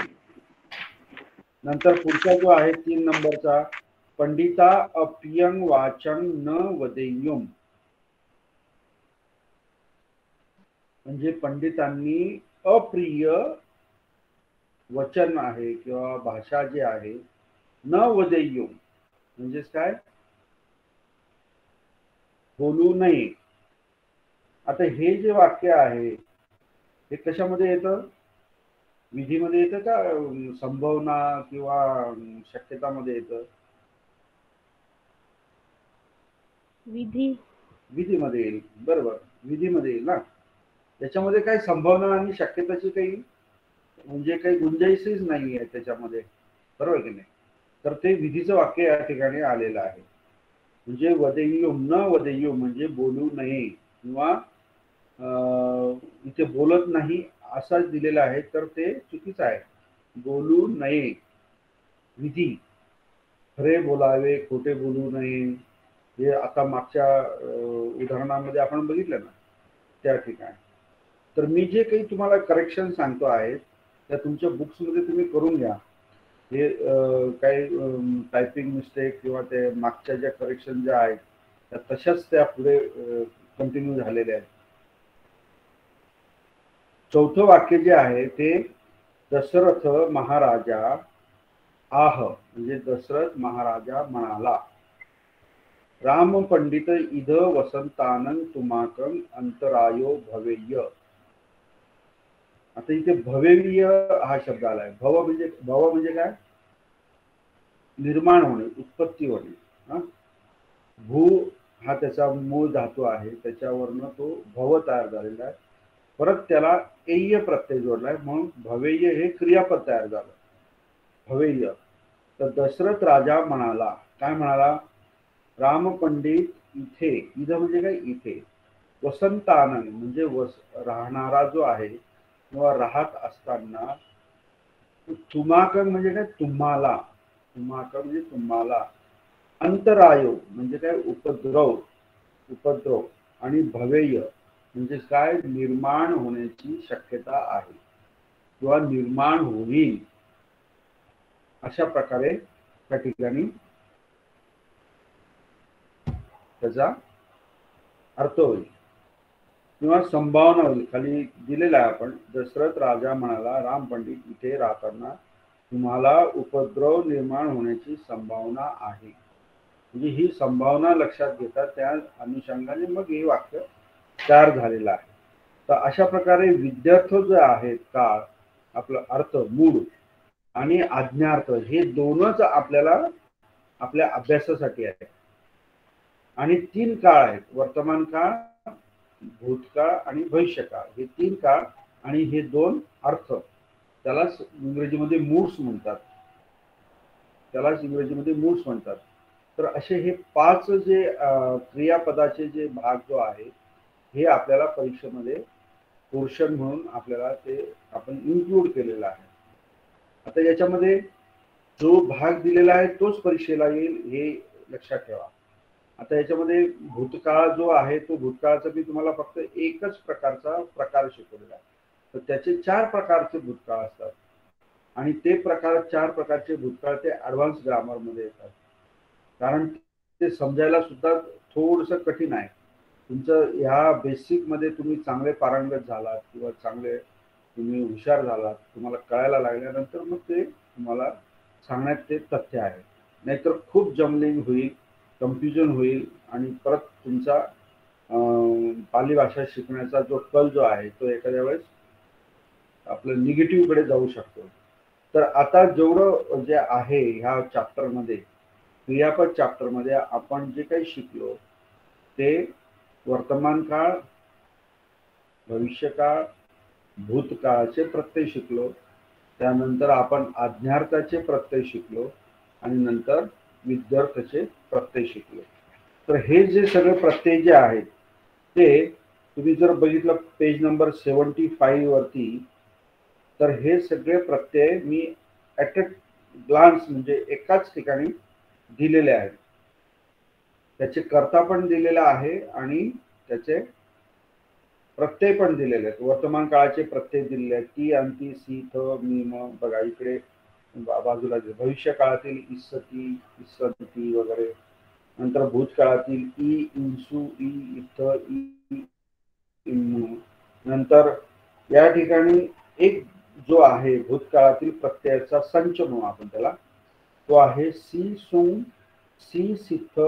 नंतर पुढचा जो आहे 3 नंबरचा, पंडिता अप्यंग वाचन न वदेयुम, म्हणजे पंडितांनी अप्रिय वचन आहे किंवा भाषा जी आहे न वदेयुम म्हणजेच काय, बोलू नये. आता हे जे वाक्य आहे हे कशामध्ये येतं, विधीमध्ये येतं का संभावना किंवा शक्यतामध्ये येतं? विधीमध्ये येईल. बरोबर, विधीमध्ये येईल ना. त्याच्यामध्ये काही संभावना आणि शक्यताची काही म्हणजे काही गुंजाईशच नाही आहे त्याच्यामध्ये, बरोबर की नाही. तर ते विधीचं वाक्य या ठिकाणी आलेलं आहे. म्हणजे वदेयुम न वदेयुम म्हणजे बोलू नये किंवा इथे बोलत नाही असाच दिलेला आहे, तर ते चुकीचं आहे. बोलू नये विधी, खरे बोलावे खोटे बोलू नये, हे आता मागच्या उदाहरणामध्ये आपण बघितलं ना त्या ठिकाणी. तर मी जे काही तुम्हाला करेक्शन सांगतो आहे त्या तुमच्या बुक्समध्ये तुम्ही करून घ्या. हे काही टायपिंग मिस्टेक किंवा ते मागच्या ज्या करेक्शन ज्या आहेत त्या तशाच त्या पुढे कंटिन्यू झालेल्या आहेत. चौथं वाक्य जे आहे ते दशरथ महाराजा आह, म्हणजे दशरथ महाराजा म्हणाला, राम पंडित इद वसंतानं तुमाकं अंतरायो भवेय. आता इथे भवेय हा शब्द आलाय. भव म्हणजे काय, निर्माण होणे, उत्पत्ती होणे. भू हा त्याचा मूळ धातू आहे, त्याच्यावरनं तो भव तयार झालेला आहे. परत त्याला एय प्रत्यय जोडलाय म्हणून भवेय हे क्रियापद तयार झालं, भवेय. तर दशरथ राजा म्हणाला, काय म्हणाला, राम पंडित इथे, इथं म्हणजे काय इथे, वसंतानन म्हणजे राहणारा जो आहे किंवा राहत असताना, तुमाकं म्हणजे काय तुम्हाला, तुमाकं म्हणजे तुम्हाला, अंतरायो म्हणजे काय उपद्रव आणि भवेय म्हणजे काय निर्माण होण्याची शक्यता आहे किंवा निर्माण होईल, अशा प्रकारे त्या ठिकाणी त्याचा अर्थ होईल किंवा संभावना होईल. खाली दिलेला आहे आपण, दशरथ राजा म्हणाला, राम पंडित इथे राहताना तुम्हाला उपद्रव निर्माण होण्याची संभावना आहे. म्हणजे ही संभावना लक्षात घेता त्या अनुषंगाने मग हे वाक्य तयार झालेलं आहे. तर अशा प्रकारे विद्यार्थ जे आहेत काळ, आपलं अर्थ मूळ आणि आज्ञार्थ हे दोनच आपल्याला आपल्या अभ्यासासाठी आहे. आणि 3 काळ आहेत, वर्तमान काळ, भूतकाळ आणि भविष्यकाळ. हे 3 काळ आणि हे 2 अर्थ, त्यालाच इंग्रजीमध्ये मूड्स म्हणतात. तर असे हे 5 जे क्रियापदाचे जे भाग जो आहे हे आपल्याला परीक्षेमध्ये पोर्शन म्हणून आपल्याला ते आपण इन्क्लूड केलेला आहे. आता याच्यामध्ये जो भाग दिलेला आहे तोच परीक्षेला येईल हे लक्षात ठेवा. आता याच्यामध्ये भूतकाळ जो आहे तो भूतकाळाचा मी तुम्हाला फक्त एकच प्रकारचा प्रकार शिकवलेला आहे. तर त्याचे 4 प्रकारचे भूतकाळ असतात आणि ते 4 प्रकारचे भूतकाळ ते ॲडव्हान्स ग्रामरमध्ये येतात. कारण ते समजायला सुद्धा थोडंसं कठीण आहे. तुमचं ह्या बेसिकमध्ये तुम्ही चांगले पारंगत झालात किंवा चांगले तुम्ही हुशार झालात, तुम्हाला कळायला लागल्यानंतर मग ते तुम्हाला सांगण्यात ते तथ्य आहे. नाहीतर खूप जमलिंग होईल, कन्फ्युजन होईल आणि परत तुमचा पाली भाषा शिकण्याचा जो कल जो आहे तो एखाद्या वेळेस आपलं निगेटिव्हकडे जाऊ शकतो. तर आता जेवढं जे आहे ह्या चॅप्टरमध्ये, क्रियापद चॅप्टरमध्ये आपण जे काही शिकलो ते वर्तमान काळ, भविष्यकाळ, भूतकाळाचे प्रत्यय शिकलो. त्यानंतर आपण आज्ञार्थाचे प्रत्यय शिकलो आणि नंतर विद्यार्थाचे प्रत्यय शिकलो. तर हे जे सगळे प्रत्यय जे आहेत ते तुम्ही जर बघितलं पेज नंबर 75 वरती, तर हे सगळे प्रत्यय मी ॲट अ ग्लान्स म्हणजे एकाच ठिकाणी दिलेले आहेत. त्याचे कर्ता पण दिलेला आहे आणि त्याचे प्रत्यय पण दिलेले आहेत. वर्तमान काळाचे प्रत्यय दिलेले आहेत. ती, अंती, सी, थ, मी, म. बघा इकडे बाजूला भविष्य काळातील इस्सती, इस्संती वगैरे. नंतर भूतकाळातील ई, इंसू, ई, इथ, ई, इम्मू. नंतर या ठिकाणी एक जो आहे भूतकाळातील प्रत्ययाचा संच म्हणून आपण त्याला, तो आहे सी, सुंग, सी, सिथ,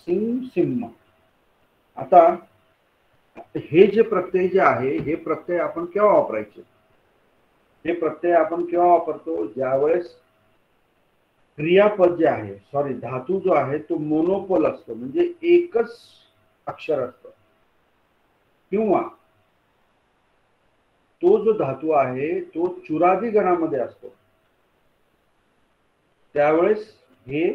सिंग, सिम्म. आता हे जे प्रत्यय जे आहे हे प्रत्यय आपण केव्हा वापरायचे? हे प्रत्यय आपण केव्हा वापरतो? ज्यावेळेस क्रियापद जे आहे, सॉरी धातू जो आहे तो मोनोपोल असतो, म्हणजे एकच अक्षर असतं, किंवा तो जो धातू आहे तो चुरादी गणामध्ये असतो. त्यावेळेस हे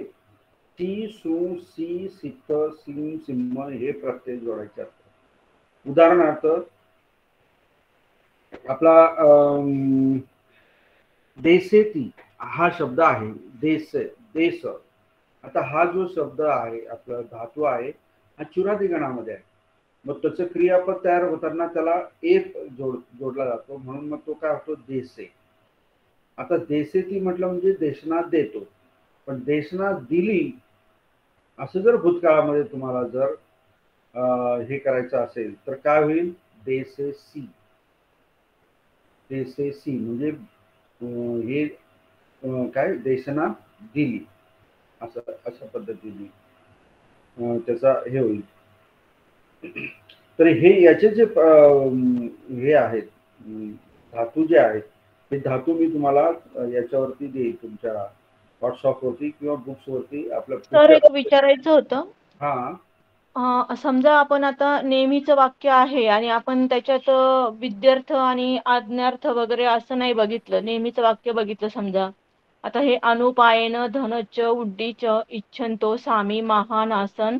सी, सु, सी, सिथ, सिंग, सिम्म हे प्रत्यय जोडायचे असतात. उदाहरणार्थ आपला देसेती हा शब्द आहे, देस, देश. आता हा जो शब्द आहे आपला धातू आहे हा चुरादी गणामध्ये आहे. मग त्याचं क्रियापद तयार होताना त्याला एक जोडला जातो, म्हणून मग तो काय होतो? देसे. आता देसेती म्हटलं म्हणजे देशना देतो, पण देशना दिली असं जर भूतकाळामध्ये तुम्हाला जर हे करायचं असेल तर काय होईल? देसेसी. देसेसी म्हणजे हे काय? देशना दिली असं, अशा पद्धतीने त्याचा हे होईल. तर हे याचे जे हे आहेत धातू जे आहेत हे धातू मी तुम्हाला याच्यावरती देईल, तुमच्या व्हॉट्सअप वरती किंवा बुक्स वरती. आपल्या सर एक विचारायचं होतं. हा, समजा आपण आता नेहमीचं वाक्य आहे आणि आपण त्याच्यात विद्यार्थ आणि आज्ञार्थ वगैरे असं नाही बघितलं, नेहमीचं वाक्य बघितलं समजा. आता हे अनुपायन धनच उड्डीच इच्छंतो सामी महान आसन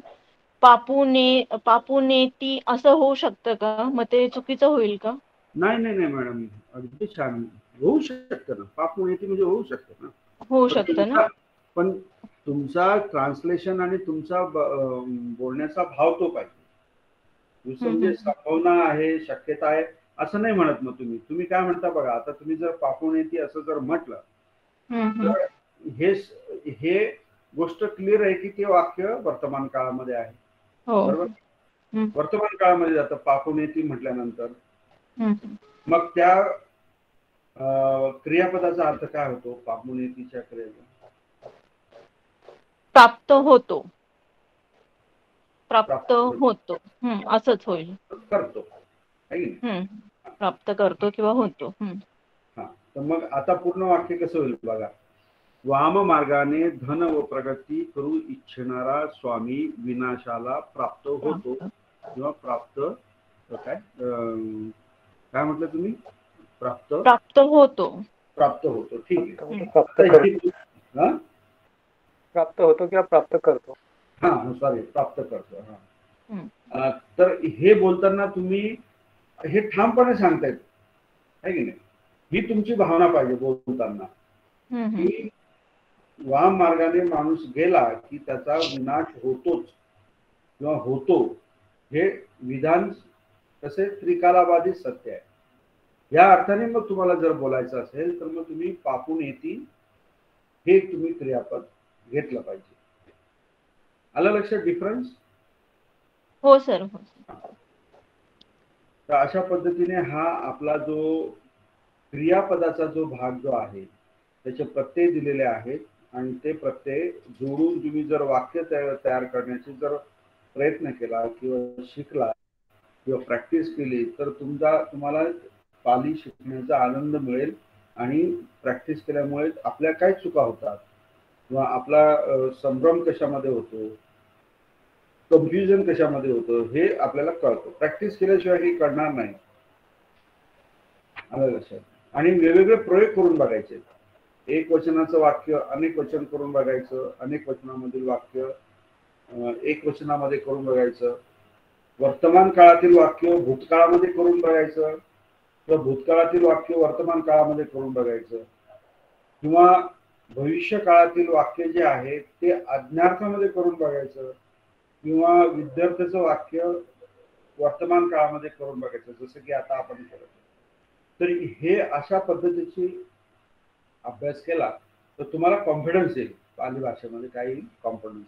पापुनेती असं होऊ शकतं का? मग ते चुकीचं होईल का? नाही नाही नाही मॅडम, अगदी छान होऊ शकतं ना. पापुनेती म्हणजे होऊ शकतं ना, होऊ शकतं ना. पण तुमचा ट्रान्सलेशन आणि तुमचा बोलण्याचा भाव तो पाहिजे. दुसरं म्हणजे संभावना आहे, शक्यता आहे असं नाही म्हणत. मग तुम्ही काय म्हणता बघा, आता तुम्ही जर पापुनेती असं जर म्हटलं तर हे गोष्ट क्लिअर आहे की ते वाक्य वर्तमान काळामध्ये आहे. बरोबर? वर्तमान काळामध्ये जातं पापुनेती म्हटल्यानंतर. मग त्या क्रियापदाचा अर्थ काय होतो? पापुनेतीच्या क्रियेचा प्राप्त होतो, प्राप्त होतो, असंच होईल. करतो, प्राप्त करतो किंवा होतो. हा, तर मग आता पूर्ण वाक्य कसं होईल बघा. वाम मार्गाने धन व प्रगती करू इच्छिणारा स्वामी विनाशाला प्राप्त होतो किंवा प्राप्त काय म्हटलं तुम्ही? प्राप्त होतो. प्राप्त होतो. ठीक आहे. प्राप्त होतो किंवा प्राप्त करतो. हा, सॉरी, प्राप्त करतो. हा, तर हे बोलताना तुम्ही हे ठामपणे सांगतायत आहे की नाही? ही तुमची भावना पाहिजे बोलताना की वाम मार्गाने माणूस गेला की त्याचा विनाश होतोच किंवा होतो. हे विधान कसे त्रिकालाबाधित सत्य आहे. या अर्थाने मग तुम्हाला जर बोलायचं असेल तर मग तुम्ही पापुनेती हे तुम्ही क्रियापद घेतलं पाहिजे. आलं लक्षात डिफरन्स? हो सर. तर अशा पद्धतीने हा आपला जो क्रियापदाचा जो भाग जो आहे त्याचे प्रत्यय दिलेले आहेत आणि ते प्रत्यय जोडून तुम्ही जर वाक्य तयार करण्याचे जर प्रयत्न केला किंवा शिकला किंवा प्रॅक्टिस केली तर तुम्हाला पाली शिकण्याचा आनंद मिळेल. आणि प्रॅक्टिस केल्यामुळे आपल्या काय चुका होतात किंवा आपला संभ्रम कशामध्ये होतो, कन्फ्युजन कशामध्ये होतं हे आपल्याला कळतं. प्रॅक्टिस केल्याशिवाय हे कळणार नाही. आलं लक्षात? आणि वेगवेगळे प्रयोग करून बघायचे. एक वचनाचं वाक्य अनेक वचन करून बघायचं, अनेक वचनामधील वाक्य एक वचनामध्ये करून बघायचं, वर्तमान काळातील वाक्य भूतकाळामध्ये करून बघायचं, किंवा भूतकाळातील वाक्य वर्तमान काळामध्ये करून बघायचं, किंवा भविष्य काळातील वाक्य जे आहे ते आज्ञार्थामध्ये करून बघायचं, किंवा विद्यार्थ्याचं वाक्य वर्तमान काळामध्ये करून बघायचं, जसं की आता आपण केलं. तर हे अशा पद्धतीची अभ्यास केला तर तुम्हाला कॉन्फिडन्स येईल, पाली भाषेमध्ये काही कॉन्फिडन्स,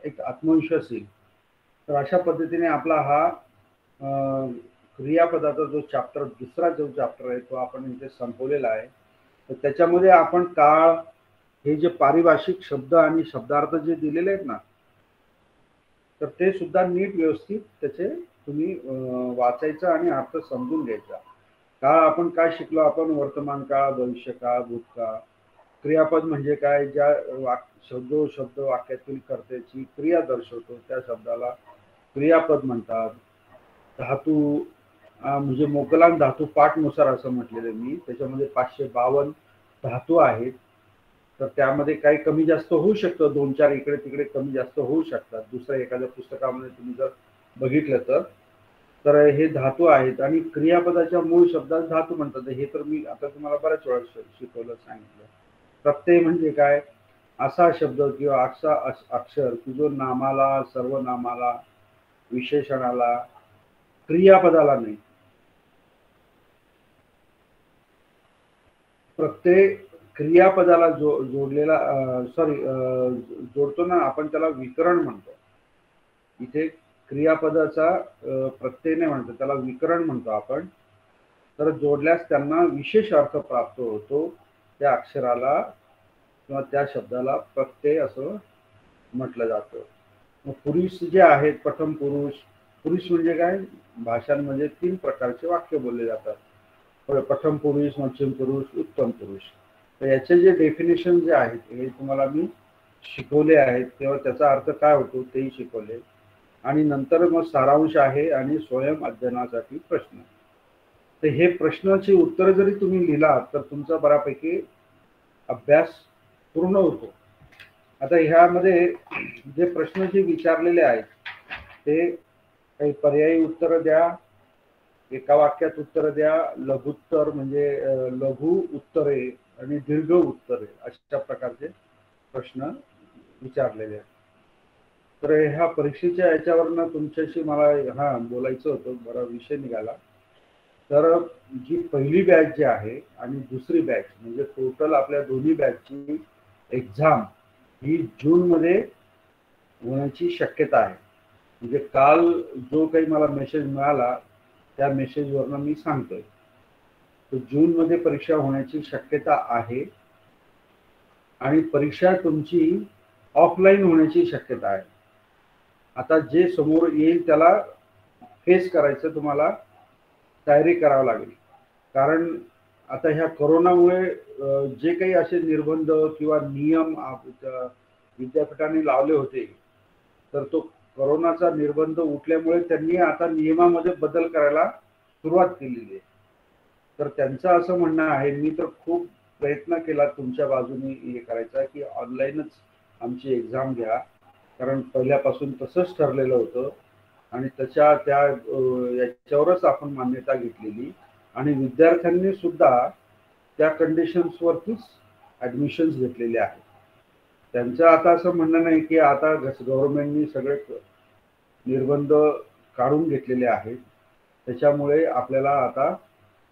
एक आत्मविश्वास येईल. तर अशा पद्धतीने आपला हा क्रियापदाचा जो चॅप्टर, दुसरा जो चॅप्टर आहे तो आपण इथे संपवलेला आहे. तर त्याच्यामध्ये आपण काळ, हे जे पारिभाषिक शब्द आणि शब्दार्थ जे दिलेले आहेत ना, तर ते सुद्धा नीट व्यवस्थित त्याचे तुम्ही वाचायचं आणि अर्थ समजून घ्यायचा. काळ आपण काय शिकलो, आपण वर्तमान काळ, भविष्य काळ, भूतकाळ. क्रियापद म्हणजे काय, ज्या शब्द वाक्यातील कर्त्याची क्रिया दर्शवतो त्या शब्दाला क्रियापद म्हणतात. धातू म्हणजे मोकलांक धातू पाठनुसार असं म्हटलेलं मी, त्याच्यामध्ये 552 धातू आहेत. तर त्यामध्ये काही कमी जास्त होऊ शकतं, 2-4 इकडे तिकडे कमी जास्त होऊ शकतात. दुसऱ्या एखाद्या पुस्तकामध्ये तुम्ही जर बघितलं तर हे धातू आहेत. आणि क्रियापदाच्या मूळ शब्दाला धातू म्हणतात. हे तर मी आता तुम्हाला बऱ्याच वेळा शिकवलं, सांगितलं. प्रत्यय म्हणजे काय, असा शब्द किंवा असा अक्षर की जो नामाला, सर्वनामाला, विशेषणाला, क्रियापदाला नाही. प्रत्येक क्रियापदाला जोडलेला जोडतो ना आपण, त्याला विकरण म्हणतो. इथे क्रियापदाचा प्रत्यय नाही म्हणतो, त्याला विकरण म्हणतो आपण. तर जोडल्यास त्यांना विशेष अर्थ प्राप्त होतो. त्या अक्षराला किंवा त्या शब्दाला प्रत्यय असं म्हटलं जातं. मग पुरुष जे आहेत, प्रथम पुरुष. पुरुष म्हणजे काय, भाषांमध्ये 3 प्रकारचे वाक्य बोलले जातात. प्रथम पुरुष, मध्यम पुरुष, उत्तम पुरुष. तर याचे जे डेफिनेशन जे आहेत हे तुम्हाला मी शिकवले आहेत, तेव्हा त्याचा अर्थ काय होतो तेही शिकवले. आणि नंतर मग सारांश आहे आणि स्वयं अध्ययनासाठी प्रश्न. तर हे प्रश्नाची उत्तर जरी तुम्ही लिहिलात तर तुमचा बऱ्यापैकी अभ्यास पूर्ण होतो. आता ह्यामध्ये जे प्रश्न जे विचारलेले आहेत ते काही पर्यायी उत्तर द्या, एका वाक्यात उत्तर द्या, लघुत्तर म्हणजे लघु उत्तरे आणि दीर्घ उत्तरे, अशा प्रकारचे प्रश्न विचारलेले आहेत. तर ह्या परीक्षेच्या याच्यावरनं तुमच्याशी मला बोलायचं होतं, बरा विषय निघाला. तर जी पहिली बॅच जी आहे आणि दुसरी बॅच म्हणजे टोटल आपल्या दोन्ही बॅचची एक्झाम ही जूनमध्ये होण्याची शक्यता आहे. म्हणजे काल जो काही मला मेसेज मिळाला त्या मेसेजवरनं मी सांगतोय. तर जूनमध्ये परीक्षा होण्याची शक्यता आहे आणि परीक्षा तुमची ऑफलाईन होण्याची शक्यता आहे. आता जे समोर येईल त्याला फेस करायचं, तुम्हाला तयारी करावी लागेल. कारण आता ह्या कोरोनामुळे जे काही असे निर्बंध किंवा नियम विद्यापीठाने लावले होते, तर तो कोरोनाचा निर्बंध उठल्यामुळे त्यांनी आता नियमामध्ये बदल करायला सुरुवात केलेली आहे. तर त्यांचं असं म्हणणं आहे, मी तर खूप प्रयत्न केला तुमच्या बाजूने हे करायचा की ऑनलाईनच आमची एक्झाम घ्या, कारण पहिल्यापासून तसंच ठरलेलं होतं आणि त्या याच्यावरच आपण मान्यता घेतलेली. आणि विद्यार्थ्यांनी सुद्धा त्या कंडिशन्सवरतीच ॲडमिशन्स घेतलेले आहेत. त्यांचं आता असं म्हणणं नाही की आता गव्हर्नमेंटनी सगळे निर्बंध काढून घेतलेले आहेत, त्याच्यामुळे आपल्याला आता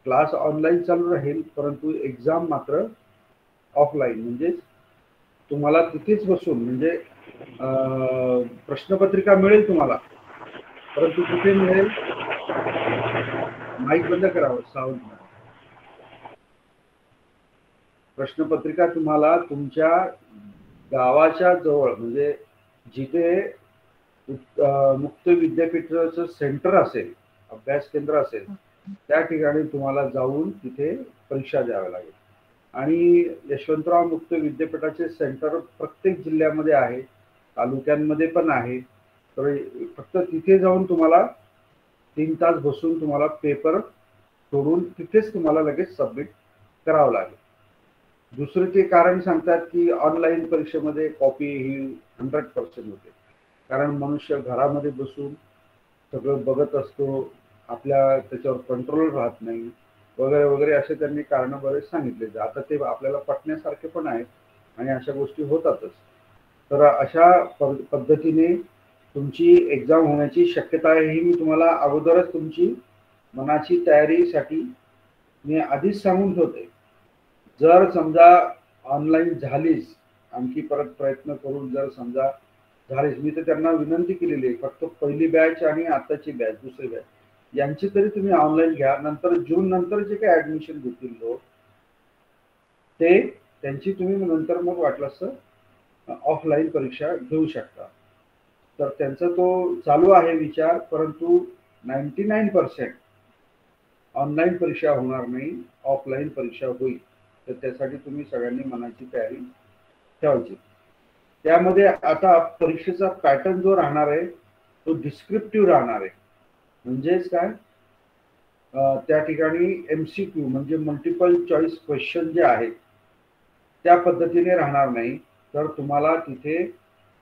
क्लास ऑनलाईन चालू राहील, परंतु एक्झाम मात्र ऑफलाईन. म्हणजे तुम्हाला तिथेच बसून, म्हणजे प्रश्नपत्रिका मिळेल तुम्हाला, परंतु कुठे मिळेल, माईक बंद करावं, साऊंड. प्रश्नपत्रिका तुम्हाला तुमच्या गावाच्या जवळ, म्हणजे जिथे मुक्त विद्यापीठाचं सेंटर असेल, अभ्यास केंद्र असेल, त्या ठिकाणी तुम्हाला जाऊन तिथे परीक्षा द्यावी लागेल. आणि यशवंतराव मुक्त विद्यापीठाचे सेंटर प्रत्येक जिल्ह्यामध्ये आहे, तालुक्यांमध्ये पण आहे. तर फक्त तिथे जाऊन तुम्हाला 3 तास बसून तुम्हाला पेपर सोडून तिथेच तुम्हाला लगेच सबमिट करावं लागेल. दुसरं ते कारण सांगतात की ऑनलाईन परीक्षेमध्ये कॉपी ही 100% होते, कारण मनुष्य घरामध्ये बसून सगळं बघत असतो, आपल्या त्याच्यावर कंट्रोल राहत नाही वगैरे वगैरे असे त्यांनी कारण बरेच सांगितले. आता ते आपल्याला पटण्यासारखे पण आहेत आणि अशा गोष्टी होतातच. तर अशा पद्धतीने तुमची एक्झाम होण्याची शक्यता आहे ही मी तुम्हाला अगोदरच तुमची मनाची तयारीसाठी मी आधीच सांगून ठेवते. जर समजा ऑनलाईन झालीच, आणखी परत प्रयत्न करून जर समजा झालीच, मी तर त्यांना विनंती केलेली आहे फक्त पहिली बॅच आणि आताची बॅच दुसरी बॅच यांची तरी तुम्ही ऑनलाईन घ्या. नंतर जून नंतर जे काही ऍडमिशन घेतील लोक ते त्यांची तुम्ही नंतर मग वाटलंस ऑफलाईन परीक्षा घेऊ शकता. तर त्यांचा तो चालू आहे विचार, परंतु 99% ऑनलाईन परीक्षा होणार नाही, ऑफलाईन परीक्षा होईल. तर त्यासाठी तुम्ही सगळ्यांनी मनाची तयारी ठेवायची. त्यामध्ये आता परीक्षेचा पॅटर्न जो राहणार आहे तो डिस्क्रिप्टिव्ह राहणार आहे. म्हणजेच काय, त्या ठिकाणी MCQ म्हणजे मल्टिपल चॉईस क्वेश्चन जे आहेत त्या पद्धतीने राहणार नाही. तर तुम्हाला तिथे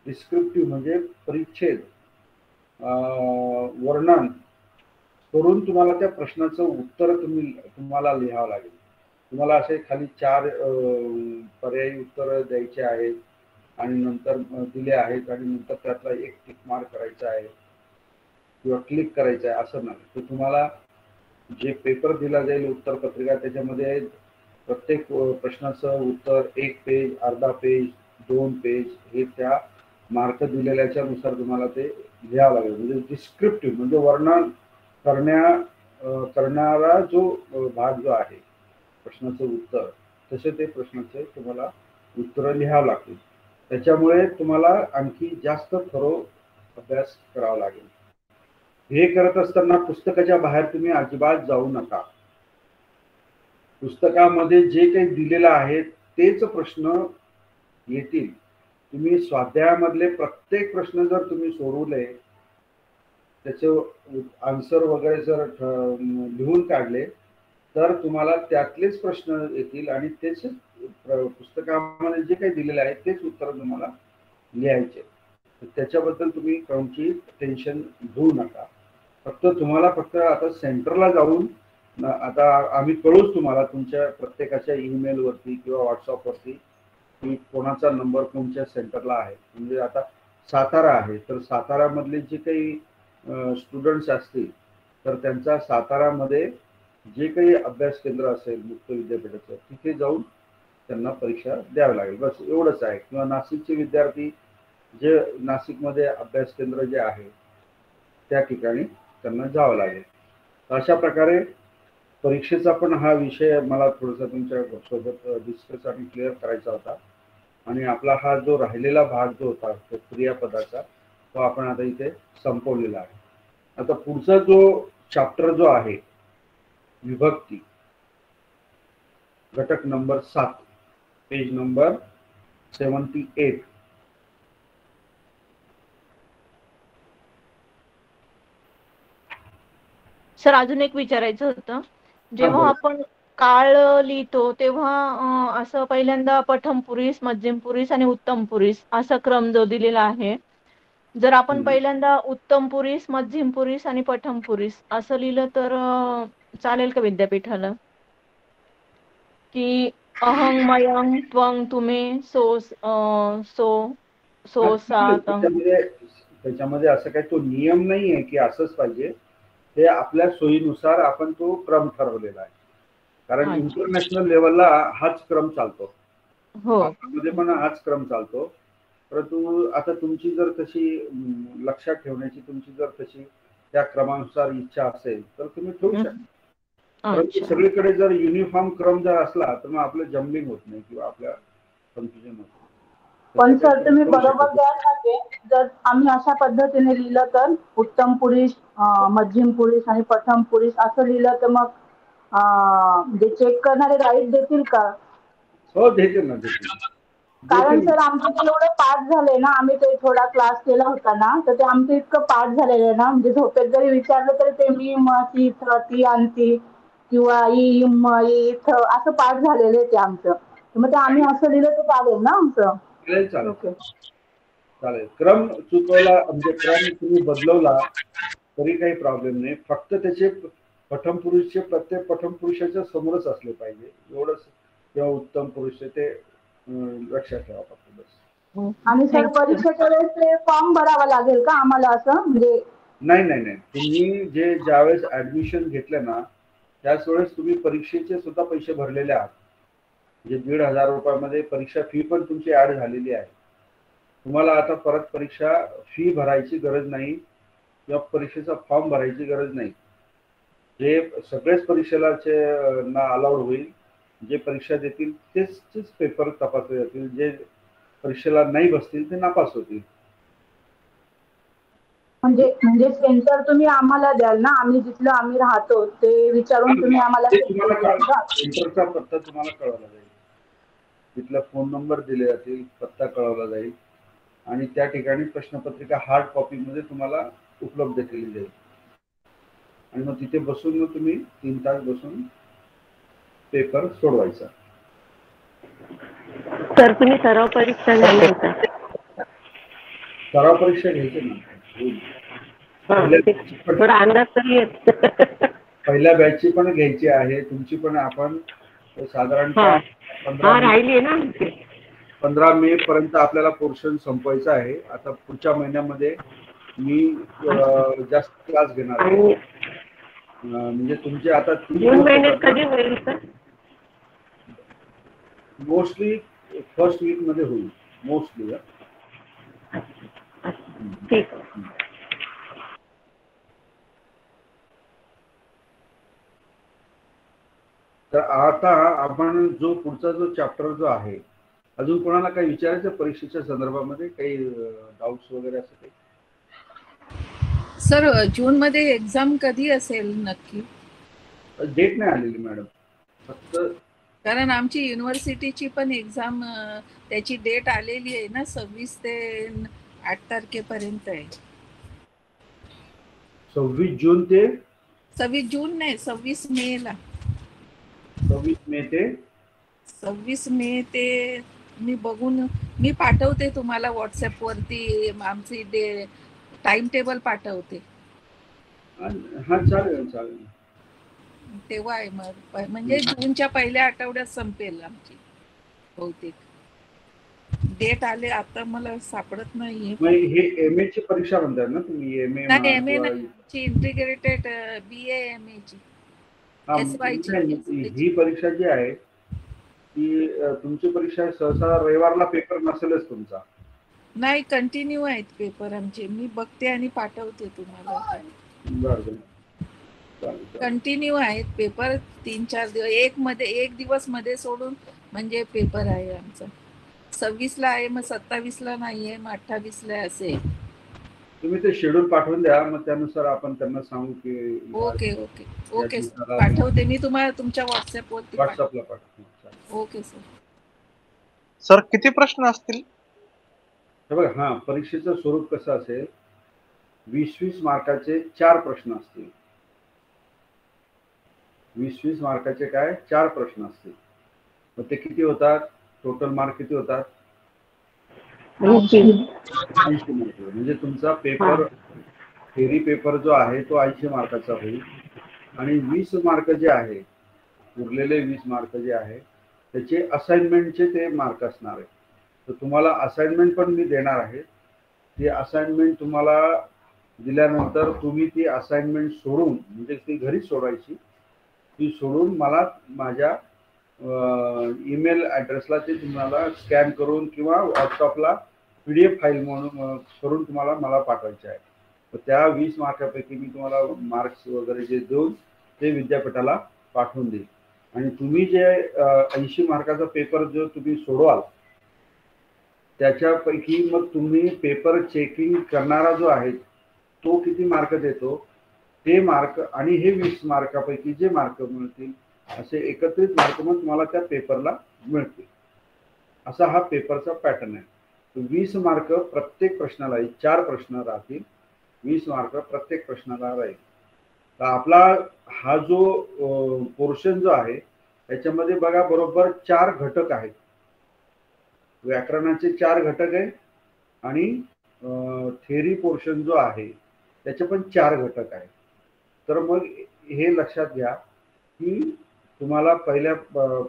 डिस्क्रिप्टिव्ह म्हणजे परिच्छेद वर्णन करून तुम्हाला त्या प्रश्नाचं उत्तर तुम्हाला लिहावं लागेल. तुम्हाला असे खाली 4 पर्यायी उत्तर द्यायचे आहेत आणि नंतर दिले आहेत आणि नंतर त्यातला एक टिक मार्क करायचा आहे किंवा क्लिक करायचं आहे असं नाही. तर तुम्हाला जे पेपर दिला जाईल उत्तर पत्रिका त्याच्यामध्ये प्रत्येक प्रश्नाचं उत्तर 1 पेज, अर्धा पेज, 2 पेज हे त्या मार्क दिलेल्याच्या नुसार तुम्हाला ते लिहावं लागेल. म्हणजे डिस्क्रिप्टिव्ह म्हणजे वर्णन करणारा जो भाग जो आहे प्रश्नाचं उत्तर, तसे ते प्रश्नाचे तुम्हाला उत्तर लिहावं लागतील. त्याच्यामुळे तुम्हाला आणखी जास्त थरो अभ्यास करावा लागेल. हे करत असताना पुस्तकाच्या बाहेर तुम्ही अजिबात जाऊ नका. पुस्तकामध्ये जे काही दिलेलं आहे तेच प्रश्न येतील. तुम्ही स्वाध्यायामधले प्रत्येक प्रश्न जर तुम्ही सोडवले, त्याचे आन्सर वगैरे जर लिहून काढले तर तुम्हाला त्यातलेच प्रश्न येतील आणि तेच पुस्तकामध्ये जे काही दिलेले आहे तेच उत्तर तुम्हाला लिहायचे. त्याच्याबद्दल तुम्ही कोणची टेन्शन घेऊ नका. फक्त आता सेंटरला जाऊन आता आम्ही कळूच तुम्हाला तुमच्या प्रत्येकाच्या ईमेलवरती किंवा व्हॉट्सअपवरती की कोणाचा नंबर कोणत्या सेंटरला आहे. म्हणजे आता सातारा आहे तर सातारामधले जे काही स्टुडंट्स असतील तर त्यांचा सातारामध्ये जे काही अभ्यास केंद्र असेल मुक्त विद्यापीठाचं तिथे जाऊन त्यांना परीक्षा द्यावी लागेल. बस एवढंच आहे. किंवा नाशिकचे विद्यार्थी जे नाशिकमध्ये अभ्यास केंद्र जे आहे त्या ठिकाणी त्यांना जावं लागेल. अशा प्रकारे परीक्षेचा पण हा विषय मला थोडासा तुमच्या सोबत डिस्कस आणि क्लिअर करायचा होता. आणि आपला हा जो राहिलेला भाग जो होता तो क्रियापदाचा तो आपण आता इथे संपवलेला आहे. आता पुढचा जो चॅप्टर जो आहे विभक्ती, घटक नंबर 7, पेज नंबर 78. सर अजून एक विचारायचं होतं. जेव्हा बोला. आपण काळ लिहितो तेव्हा असं पहिल्यांदा प्रथम पुरुष, मध्यम पुरुष आणि उत्तम पुरुष असा क्रम जो दिलेला आहे, जर आपण पहिल्यांदा उत्तम पुरुष, मध्यम पुरुष आणि प्रथम पुरुष असं लिहिलं तर चालेल का विद्यापीठाला? की अहं मयं त्वं तुम्ही सो सा तं. त्याच्यामध्ये असं काही तो नियम नाही आहे की असंच पाहिजे. ते आपल्या सोयीनुसार आपण तो क्रम ठरवलेला आहे. कारण इंटरनॅशनल लेवलला हाच क्रम चालतो, भारतामध्ये पण हाच क्रम चालतो. परंतु आता तुमची जर तशी लक्षात ठेवण्याची तुमची जर तशी त्या क्रमानुसार इच्छा असेल तर तुम्ही ठेवू शकता. परंतु सगळीकडे जर युनिफॉर्म क्रम जर असला तर मग आपलं जम्बलिंग होत नाही किंवा आपल्या कन्फ्युजन होत. पण सर तुम्ही बरोबर द्याल ना ते, जर आम्ही अशा पद्धतीने लिहिलं तर उत्तम पुरुष, मध्यम पुरुष आणि प्रथम पुरुष असं लिहिलं तर मग जे चेक करणारे राईट देतील का? हो देतील ना, देतील. कारण सर आमचं एवढं पाठ झालंय ना, आम्ही ते थोडा क्लास केला होता ना, तर ते आमचं इतकं पाठ झालेलं आहे ना, म्हणजे झोपेत जरी विचारलं तरी ते मी ती ती आणती किंवा इथ असं पाठ झालेलं आहे ते आमचं. मग ते आम्ही असं लिहिलं तर चालेल ना आमचं? चालेल. क्रम चुकवला म्हणजे क्रम तुम्ही बदलवला तरी काही प्रॉब्लेम नाही. फक्त त्याचे प्रथम प्रत्येक प्रथम पुरुषाच्या समोरच असले पाहिजे, एवढंच. किंवा उत्तम पुरुष ते लक्षात ठेवा फक्त बस. आणि सर परीक्षेच्या वेळेस ते फॉर्म भरावा लागेल का आम्हाला असं म्हणजे? नाही नाही नाही, तुम्ही ज्यावेळेस ऍडमिशन घेतलं ना त्याच वेळेस तुम्ही परीक्षेचे सुद्धा पैसे भरलेले आहात. म्हणजे 1,500 रुपयामध्ये परीक्षा फी पण तुमची ऍड झालेली आहे. तुम्हाला आता परत परीक्षा फी भरायची गरज नाही किंवा परीक्षेचा फॉर्म भरायची गरज नाही. जे सगळेच परीक्षेला ना अलाउड होईल, जे परीक्षा देतील तेच पेपर तपासले जातील, जे परीक्षेला नाही बसतील ते नापास होतील. म्हणजे सेंटर तुम्ही आम्हाला द्याल ना, आम्ही जिथलं आम्ही राहतो ते विचारून तुम्ही आम्हाला सेंटरचा पत्ता तुम्हाला कळवला जाईल, तिथला फोन नंबर दिले जातील, पत्ता कळवला जाईल आणि त्या ठिकाणी प्रश्नपत्रिका हार्ड कॉपी मध्ये तुम्हाला उपलब्ध केली जाईल आणि मग तिथे बसून मग तुम्ही 3 तास बसून पेपर सोडवायचा. सर तुम्ही सराव परीक्षा घ्यायला होता. सराव परीक्षा घ्यायची ना, थोडा अंदाज तरी येत. पहिल्या बॅचची पण घ्यायची आहे, तुमची पण. आपण साधारणतः 15 मे पर्यंत आपल्याला पोर्शन संपवायचा आहे. आता पुढच्या महिन्यामध्ये मी जास्त क्लास घेणार आहे. म्हणजे तुमचे आता जून महिन्यात कधी होईल सर? मोस्टली फर्स्ट वीक मध्ये होईल, मोस्टली. ठीक. तर आता आपण पुढचा चॅप्टर जो आहे, अजून कोणाला काही विचारायचं परीक्षेच्या संदर्भामध्ये, काही डाऊट्स वगैरे असं काही? सर जून मध्ये एक्झाम कधी असेल नक्की? डेट नाही आलेली मॅडम, फक्त कारण आमची युनिव्हर्सिटीची पण एक्झाम त्याची डेट आलेली आहे ना, 26 ते 8 तारखेपर्यंत आहे. 26 जून ते 26 जून नाही, 26 मे ला. 26 मे ते 26 मे ते मी बघून मी पाठवते तुम्हाला व्हॉट्सअप वरती, आमची टाइम टेबल पाठवते. हा चालेल चालेल. तेव्हा आहे मग, म्हणजे जूनच्या पहिल्या आठवड्यात संपेल आमची बहुतेक. डेट आले आता मला सापडत नाहीये. हे एमए ची परीक्षा म्हणतात ना तुम्ही? एमए ची इंटिग्रेटेड BA MA ची ही परीक्षा जी आहे ती तुमची परीक्षा सहसा रविवारला पेपर नसेलच तुमचा? नाही, कंटिन्यू आहेत पेपर आमचे. मी बघते आणि पाठवते तुम्हाला. बरोबर, कंटिन्यू आहेत पेपर. 3-4 दिवस, एक दिवस मध्ये सोडून म्हणजे पेपर आहे आमचा. 26 ला आहे, मग 27 ला नाहीये, मग 28 ला असे. तुम्ही ते शेड्यूल पाठवून द्या, मग त्यानुसार आपण त्यांना सांगू की. ओके ओके ओके, पाठवते मी तुम्हाला तुमच्या व्हॉट्सअपवरती. व्हॉट्सअपला पाठवते. Okay sir. सर किती प्रश्न असतील? बघा, हा परीक्षेचं स्वरूप कसं असेल, 20-20 मार्काचे 4 प्रश्न असतील. 20-20 मार्काचे 4 प्रश्न असतील. मग ते किती होतात? टोटल मार्क किती होतात? 80 मार्क. म्हणजे तुमचा पेपर, थेरी पेपर जो आहे तो 80 मार्काचा होईल आणि 20 मार्क जे आहे, उरलेले 20 मार्क जे आहे त्याचे असाइनमेंटचे ते मार्क असणार आहे. तर तुम्हाला असाइनमेंट पण मी देणार आहे. ती असाइनमेंट तुम्हाला दिल्यानंतर तुम्ही ती असाइनमेंट सोडून, म्हणजे ती घरीच सोडवायची, ती सोडून मला माझ्या ईमेल ॲड्रेसला ते तुम्हाला स्कॅन करून किंवा व्हॉट्सअपला PDF फाईल म्हणून करून तुम्हाला मला पाठवायचे आहे. तर त्या 20 मार्कापैकी मी तुम्हाला मार्क्स वगैरे जे देऊन ते विद्यापीठाला पाठवून देईल. आणि तुम्ही जे 80 मार्काचा पेपर जो तुम्ही सोडवाल त्याच्यापैकी मग तुम्ही पेपर चेकिंग करणारा जो आहे तो किती मार्क देतो ते मार्क आणि हे 20 मार्कापैकी जे मार्क मिळतील असे एकत्रित मार्क मग तुम्हाला त्या पेपरला मिळतील. असा हा पेपरचा पॅटर्न आहे. 20 मार्क प्रत्येक प्रश्नाला, 4 प्रश्न राहतील, 20 मार्क प्रत्येक प्रश्नाला राहील. तर आपला हा जो पोर्शन जो आहे त्याच्यामध्ये बघा बरोबर 4 घटक आहेत. व्याकरणाचे 4 घटक आहे आणि थेरी पोर्शन जो आहे त्याचे पण 4 घटक आहेत. तर मग हे लक्षात घ्या की तुम्हाला पहिल्या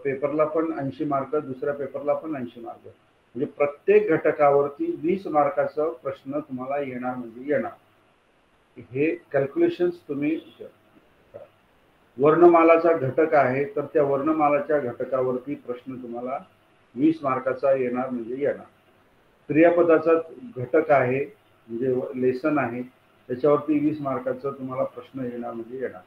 पेपरला पण 80 मार्क, दुसऱ्या पेपरला पण 80 मार्क, म्हणजे प्रत्येक घटकावरती 20 मार्काचा प्रश्न तुम्हाला येणार म्हणजे येणार. हे कॅल्क्युलेशन्स तुम्ही करा. वर्णमालाचा घटक आहे तर त्या वर्णमालाच्या घटकावरती प्रश्न तुम्हाला 20 मार्काचा येणार म्हणजे येणार. क्रियापदाचा घटक आहे म्हणजे लेसन आहे त्याच्यावरती 20 मार्काचा तुम्हाला प्रश्न येणार म्हणजे येणार.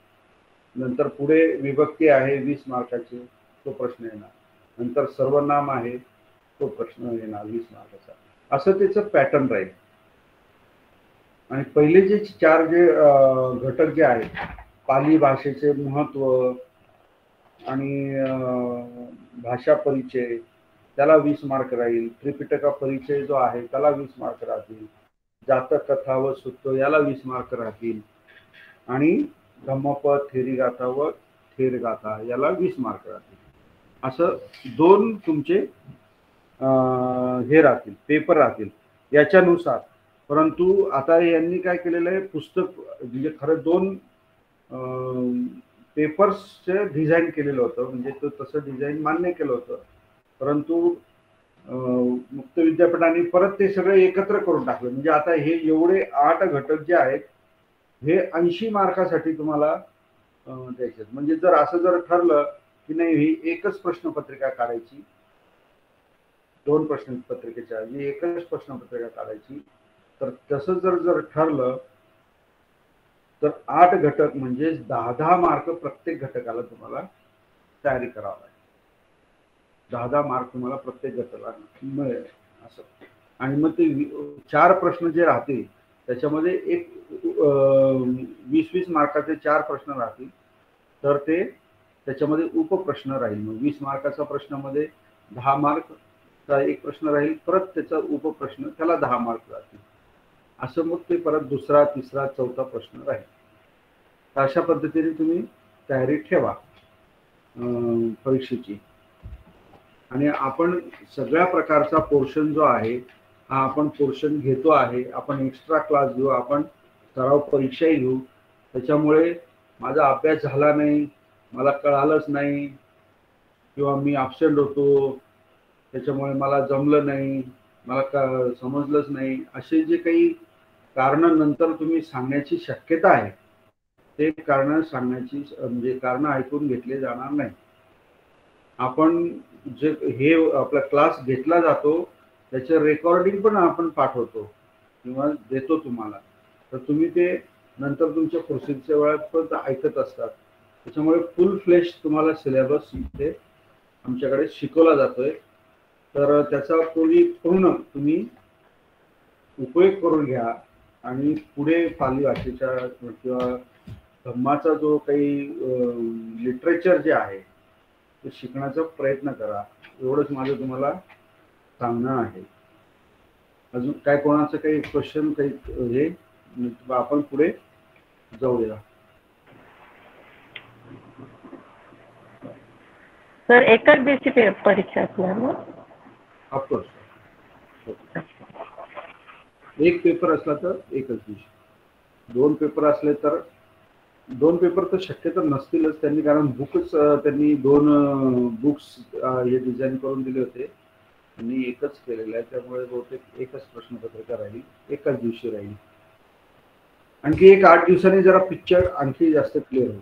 नंतर पुढे विभक्ती आहे 20 मार्काची, तो प्रश्न येणार. नंतर सर्वनाम आहे तो प्रश्न येणार 20 मार्काचा. असं त्याचं पॅटर्न राहील. आणि पहिले जे 4 जे घटक जे आहेत, पाली भाषेचे महत्व आणि भाषा परिचय, त्याला 20 मार्क राहील. त्रिपिटका परिचय जो आहे त्याला 20 मार्क राहतील. जातक कथा व सुत्त याला 20 मार्क राहतील. आणि धम्मपद, थेरीगाथा व थेरगाथा याला 20 मार्क राहतील. असं 2 तुमचे हे राहतील, पेपर राहतील याच्यानुसार. परंतु आता यांनी काय केलेलं आहे, पुस्तक म्हणजे खरं 2 पेपर्सचे डिझाईन केलेलं होतं, म्हणजे तो तसं डिझाईन मान्य केलं होतं. परंतु मुक्त विद्यापीठाने परत ते सगळे एकत्र करून टाकलं. म्हणजे आता हे एवढे 8 घटक जे आहेत हे 80 मार्कासाठी तुम्हाला द्यायचे. म्हणजे जर असं जर ठरलं की नाही ही एकच प्रश्नपत्रिका काढायची, 2 प्रश्नपत्रिकेच्या ऐवजी एकच प्रश्नपत्रिका काढायची, तर तसं जर ठरलं तर 8 घटक म्हणजे 10-10 मार्क प्रत्येक घटकाला तुम्हाला तयारी करावं लागेल. 10-10 मार्क तुम्हाला प्रत्येक घटकाला मिळेल असं. आणि मग ते 4 प्रश्न जे राहतील त्याच्यामध्ये एक 20-20 मार्काचे 4 प्रश्न राहतील. तर ते त्याच्यामध्ये उपप्रश्न राहील. मग 20 मार्काचा प्रश्नामध्ये 10 मार्कचा एक प्रश्न राहील, परत त्याचा उपप्रश्न त्याला 10 मार्क राहतील. असं मग ते परत दुसरा, तिसरा, चौथा प्रश्न राहील. अशा पद्धतीने तुम्ही तयारी ठेवा परीक्षेची. आणि आपण सगळ्या प्रकारचा पोर्शन जो आहे हा आपण पोर्शन घेतो आहे. आपण एक्स्ट्रा क्लास घेऊ, आपण सराव परीक्षाही घेऊ. त्याच्यामुळे माझा अभ्यास झाला नाही, मला कळालंच नाही, किंवा मी ॲब्सेंट होतो त्याच्यामुळे मला जमलं नाही, मला समजलंच नाही, असे जे काही कारण नंतर तुम्ही सांगण्याची शक्यता आहे ते कारण सांगण्याची म्हणजे कारण ऐकून घेतले जाणार नाही. आपण जे हे आपला क्लास घेतला जातो त्याचे रेकॉर्डिंग पण आपण पाठवतो किंवा देतो तुम्हाला. तर तुम्ही ते नंतर तुमच्या प्रोसेसच्या वेळात ऐकत असतात. त्याच्यामुळे फुल फ्लेश तुम्हाला सिलेबस इथे आमच्याकडे शिकवला जातोय. तर त्याचा पूर्ण तुम्ही उपयोग करून घ्या आणि पुढे पाली भाषेच्या किंवा धम्माचा जो काही लिटरेचर जे आहे ते शिकण्याचा प्रयत्न करा. एवढंच माझं तुम्हाला सांगणं आहे. अजून काय कोणाचं काही क्वेश्चन काही हे आपण पुढे जाऊया. सर एकाच दिवशी परीक्षा असणार ना? ऑफकोर्स. एक पेपर असला तर एकच दिवशी, 2 पेपर असले तर 2 पेपर तर शक्यतो नसतीलच त्यांनी, कारण बुकच त्यांनी 2 बुक्स हे डिझाईन करून दिले होते आणि एकच केलेलं आहे. त्यामुळे बहुतेक एकच प्रश्नपत्रिका राहील, एकाच दिवशी राहील. आणखी एक 8 दिवसांनी जरा पिक्चर आणखी जास्त क्लिअर होईल.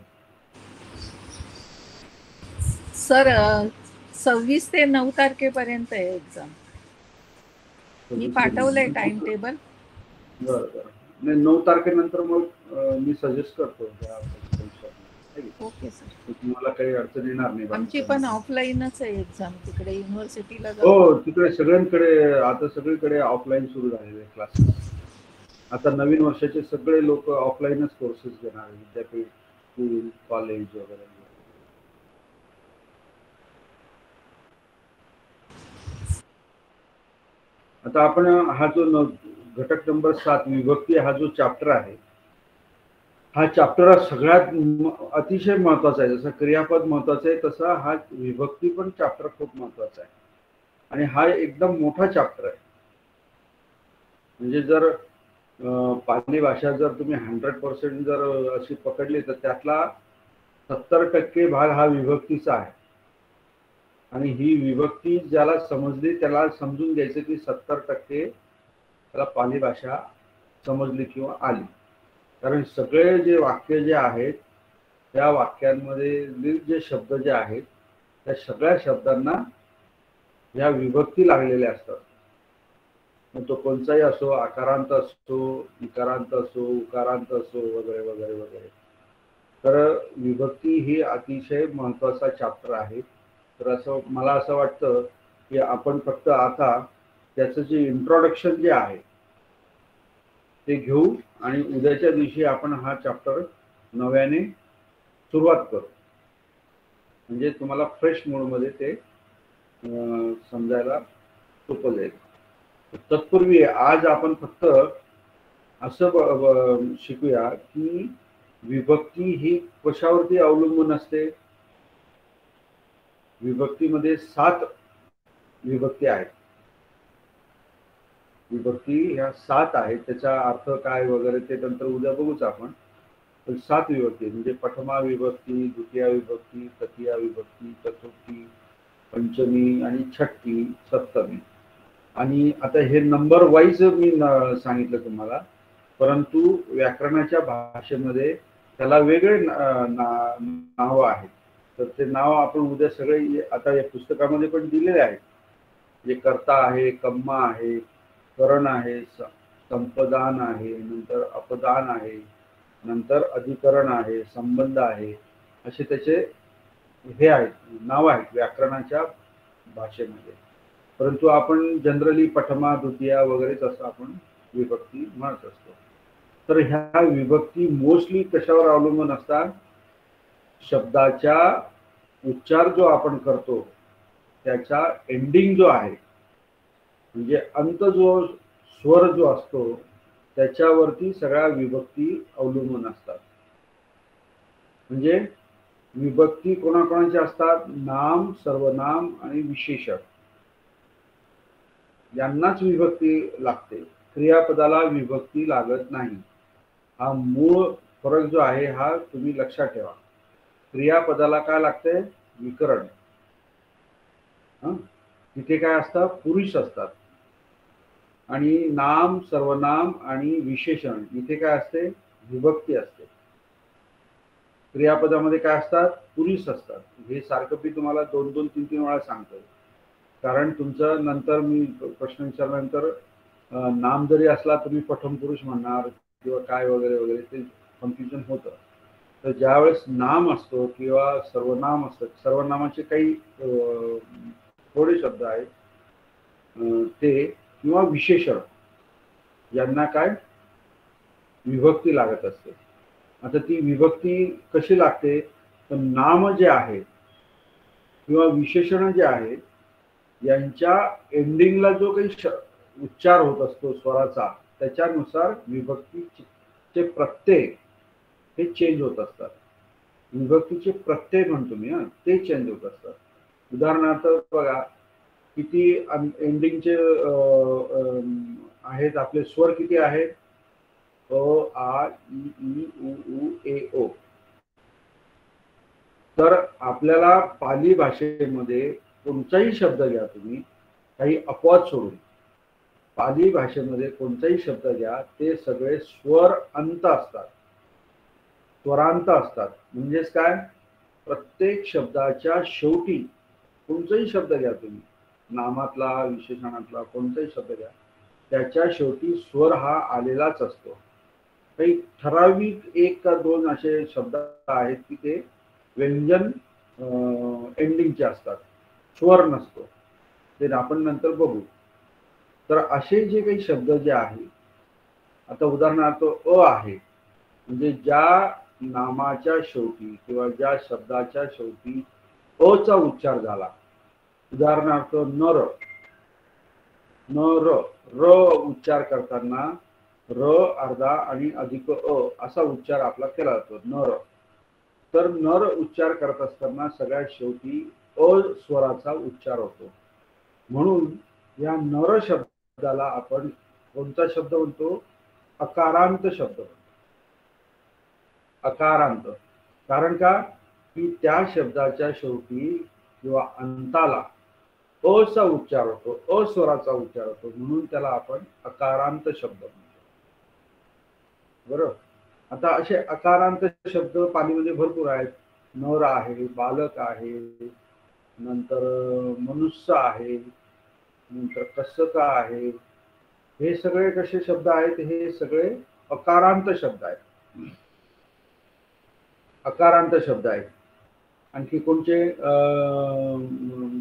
सर 26 ते 9 तारखेपर्यंत आहे एक्झाम. मी पाठवलंय टाइम टेबल. बरं. नाही 9 तारखेनंतर मग मी सजेस्ट करतो. Okay sir. तुम्हाला काही अडचण येणार नाही. आमची पण ऑफलाईनच आहे एक्झाम तिकडे युनिव्हर्सिटीला. हो, तिकडे सगळ्यांकडे आता सगळीकडे ऑफलाईन सुरू झालेले क्लासेस. आता नवीन वर्षाचे सगळे लोक ऑफलाईनच कोर्सेस घेणार आहे, विद्यापीठ, स्कूल, कॉलेज वगैरे. आता आपण हा जो घटक नंबर 7 विभक्ती हा जो चॅप्टर आहे हा चॅप्टर सगळ्यात अतिशय महत्वाचा आहे. जसं क्रियापद महत्वाचं आहे तसा हा विभक्ती पण चॅप्टर खूप महत्वाचा आहे. आणि हा एकदम मोठा चॅप्टर आहे. म्हणजे जर पाली भाषा जर तुम्ही 100% जर अशी पकडली तर त्यातला 70% भाग हा विभक्तीचा आहे. आणि ही विभक्ती ज्याला समजली त्याला समजून घ्यायचं की 70% त्याला पाली भाषा समजली किंवा आली. कारण सगळे जे वाक्य जे आहेत त्या वाक्यांमध्ये जे शब्द जे आहेत त्या सगळ्या शब्दांना ह्या विभक्ती लागलेल्या असतात. मग तो कोणताही असो, आकारांत असो, इकारांत असो, उकारांत असो, वगैरे वगैरे वगैरे. तर विभक्ती ही अतिशय महत्वाचा चॅप्टर आहे. तर असं मला असं वाटतं की आपण फक्त आता त्याचं जे इंट्रोडक्शन जे आहे ते घेऊ आणि उद्याच्या दिवशी आपण हा चॅप्टर नव्याने सुरुवात करू. म्हणजे तुम्हाला फ्रेश मूडमध्ये ते समजायला सोपं जाईल. तत्पूर्वी आज आपण फक्त असं शिकूया की विभक्ती ही कशावरती अवलंबून असते. विभक्तीमध्ये 7 विभक्ती आहेत. विभक्ती ह्या 7 आहेत. त्याचा अर्थ काय वगैरे ते नंतर उद्या बघूच आपण. पण 7 विभक्ती म्हणजे प्रथमा विभक्ती, द्वितीया विभक्ती, तृतीया विभक्ती, चतुर्थी, पंचमी आणि छठी, सप्तमी. आणि आता हे नंबर वाईज मी सांगितलं तुम्हाला, परंतु व्याकरणाच्या भाषेमध्ये त्याला वेगळे नाव आहेत. तर ते नाव आपण उद्या सगळे आता या पुस्तकामध्ये पण दिलेले आहेत. जे कर्ता आहे, कम्मा आहे, करण आहे, संपदान आहे, नंतर अपदान आहे, नंतर अधिकरण आहे, संबंध आहे, असे त्याचे हे आहेत, नाव आहेत व्याकरणाच्या भाषेमध्ये. परंतु आपण जनरली प्रथमा, द्वितीया वगैरेच असं आपण विभक्ती म्हणत असतो. तर ह्या विभक्ती मोस्टली कशावर अवलंबून असतात. शब्दाच्या उच्चार जो आपण करतो त्याचा एंडिंग जो आहे म्हणजे अंत जो स्वर जो असतो त्याच्यावरती सगळ्या विभक्ती अवलंबून असतात. म्हणजे विभक्ती कोणाकोणाच्या असतात. नाम, सर्वनाम आणि विशेषण यांनाच विभक्ती लागते. क्रियापदाला विभक्ती लागत नाही. हा मूळ फरक जो आहे हा तुम्ही लक्षात ठेवा. क्रियापदाला काय लागते. विकरण. तिथे काय असतं. पुरुष असतात. आणि नाम, सर्वनाम आणि विशेषण इथे काय असते. विभक्ती असते. क्रियापदामध्ये काय असतात. पुरुष असतात. हे सारखं मी तुम्हाला 2-2, 3-3 वेळा सांगतोय. कारण तुमचं नंतर मी प्रश्न विचारल्यानंतर नाम जरी असला तुम्ही प्रथम पुरुष म्हणणार किंवा काय वगैरे वगैरे ते कन्फ्युजन होतं. तर ज्यावेळेस नाम असतो किंवा सर्वनाम असतं, सर्वनामाचे काही थोडे शब्द आहेत ते किंवा विशेषण यांना काय विभक्ती लागत असते. आता ती विभक्ती कशी लागते. तर नाम जे आहे किंवा विशेषण जे आहे यांच्या एंडिंगला जो काही उच्चार होत असतो स्वराचा त्याच्यानुसार विभक्तीचे प्रत्यय हे चेंज होत असतात. विभक्तीचे प्रत्यय म्हणतो मी ते चेंज होत असतात. उदाहरणार्थ बघा किती एंडिंगचे आहेत आपले स्वर किती आहेत. अ, आ, इ, उ, ए, ओ. तर आपल्याला पाली भाषेमध्ये कोणताही शब्द घ्या तुम्ही काही अपवाद सोडून पाली भाषेमध्ये कोणताही शब्द घ्या ते सगळे स्वर अंत असतात. स्वरांत असतात. म्हणजेच काय प्रत्येक शब्दाच्या शेवटी कोणताही शब्द घ्या तुम्ही नामातला विशेषणातला कोणताही शब्द घ्या त्याच्या शेवटी स्वर हा आलेलाच असतो. काही ठराविक 1 का 2 असे शब्द आहेत की ते व्यंजन एंडिंगचे असतात. स्वर नसतो. ते आपण नंतर बघू. तर असे जे काही शब्द जे आहे आता उदाहरणार्थ अ आहे म्हणजे ज्या नामाच्या शेवटी किंवा ज्या शब्दाच्या शेवटी अ चा उच्चार झाला. उदाहरणार्थ नर. नर र उच्चार करताना र अर्धा आणि अधिक अ असा उच्चार आपला केला जातो नर. तर नर उच्चार करत असताना सगळ्यात शेवटी अ स्वराचा उच्चार होतो. म्हणून या नर शब्दाला आपण कोणता शब्द म्हणतो अकारांत शब्द म्हणतो. अकारांत, कारण का की त्या शब्दाच्या शेवटी किंवा अंताला अ चा उच्चार होतो, अस्वराचा उच्चार होतो, म्हणून त्याला आपण अकारांत शब्द म्हणतो. बरोबर. आता असे अकारांत शब्द पालीमध्ये भरपूर आहेत. नर आहे, बालक आहे, नंतर मनुष्य आहे, नंतर कसक आहे. हे सगळे कसे शब्द आहेत? हे सगळे अकारांत शब्द आहेत. अकारांत शब्द आहेत. आणखी कोणते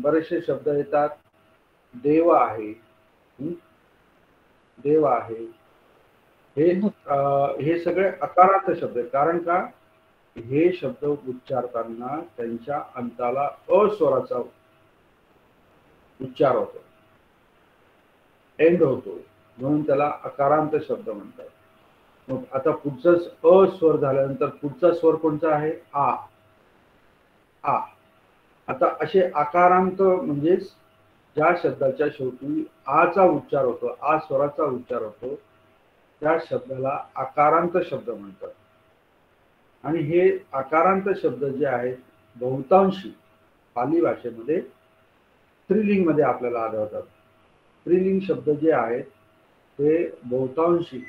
बरेचसे शब्द येतात. देव आहे, देव आहे. हे सगळे अकारांत शब्द आहेत. कारण का हे शब्द उच्चारताना त्यांच्या अंताला अस्वराचा उच्चार होतो, एंड होतो, म्हणून त्याला अकारांत शब्द म्हणतात. मग आता पुढचा अ स्वर झाल्यानंतर पुढचा स्वर कोणता आहे? आ. आ. आता असे अकारांत म्हणजे ज्या शब्दाच्या शेवटी आ चा उच्चार होतो, आ स्वराचा उच्चार होतो, त्या शब्दाला आकारांत शब्द म्हणतात. आणि हे आकारांत शब्द जे आहेत बहुतांशी पाली भाषेमध्ये स्त्रीलिंग मध्ये आपल्याला आढळतात. स्त्रीलिंग शब्द जे आहेत ते बहुतांशी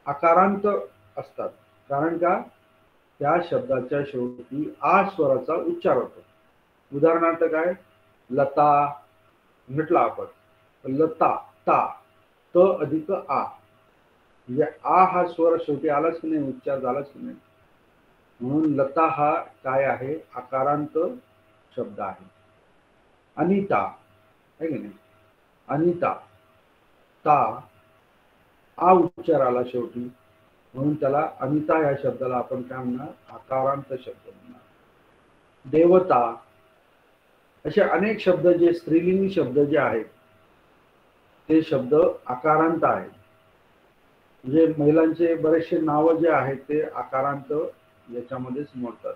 आकारांत असतात. कारण का त्या शब्दाच्या शेवटी आ स्वराचा उच्चार होतो. उदाहरणार्थ काय? लता म्हटलं आपण, लता, ता, त अधिक आ, म्हणजे आ हा स्वर शेवटी आलाच की नाही, उच्चार झालाच की नाही, म्हणून लता हा काय आहे? आकारांत शब्द आहे. अनिता आहे की नाही? अनिता, ता, आ उच्चार आला शेवटी, म्हणून त्याला अनिता या शब्दाला आपण काय म्हणणार? आकारांत शब्द म्हणणार. देवता, असे अनेक शब्द जे स्त्रीलिंगी शब्द जे आहेत ते शब्द आकारांत आहेत. म्हणजे महिलांचे बरेचसे नावं जे आहेत ते आकारांत याच्यामध्येच मोडतात.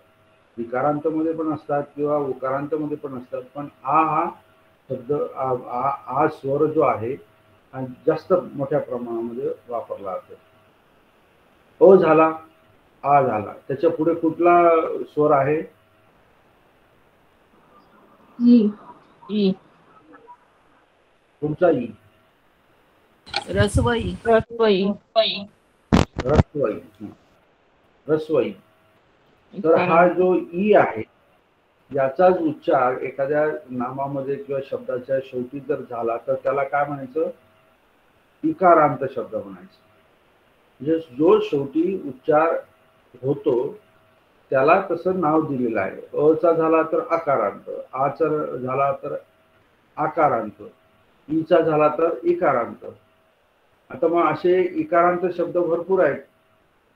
विकारांत मध्ये पण असतात किंवा उकारांत मध्ये पण असतात, पण आ हा शब्द आ स्वर जो आहे जास्त मोठ्या प्रमाणामध्ये वापरला जातो. अ झाला, आ झाला, त्याच्या पुढे कुठला स्वर आहे? ई. पुढचा ई. रसवई. रसवई. रसवई. रसवई. तर हा जो ई आहे याचाच उच्चार एखाद्या नामामध्ये किंवा शब्दाच्या शेवटी जर झाला तर त्याला काय म्हणायचं? इकारांत शब्द म्हणायचं. म्हणजे जो शेवटी उच्चार होतो त्याला तसं नाव दिलेलं आहे. अ चा झाला तर आकारांत, आ चा झाला तर आकारांत, ई चा झाला तर इकारांत. आता मग असे इकारांत शब्द भरपूर आहेत.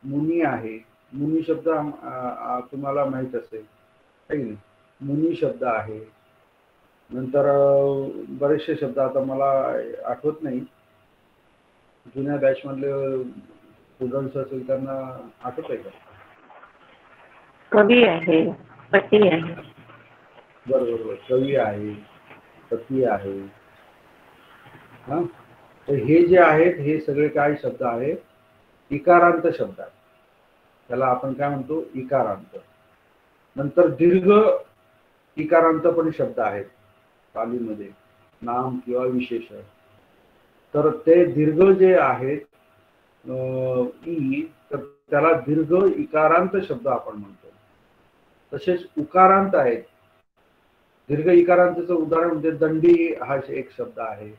मुनी आहे, मुनी शब्द तुम्हाला माहित असेल काही नाही, मुनी शब्द आहे. नंतर बरेचसे शब्द आता मला आठवत नाही, जुन्या बॅच मधले स्टुडंट्स असेल त्यांना आठवत आहे का? कवी आहे, पती आहे. बरोबर, कवी आहे, पती आहे. हा, तर हे जे आहेत हे सगळे काय शब्द आहेत? इकारांत शब्द आहेत. त्याला आपण काय म्हणतो? इकारांत. नंतर दीर्घ इकारांत पण शब्द आहेत पालीमध्ये, नाम किंवा विशेषण. तर ते दीर्घ जे आहेत ई, तर त्याला दीर्घ इकारांत शब्द आपण म्हणतो. तसेच उकारांत आहेत. दीर्घ इकारांतचं उदाहरण म्हणजे दंडी हा एक शब्द आहे.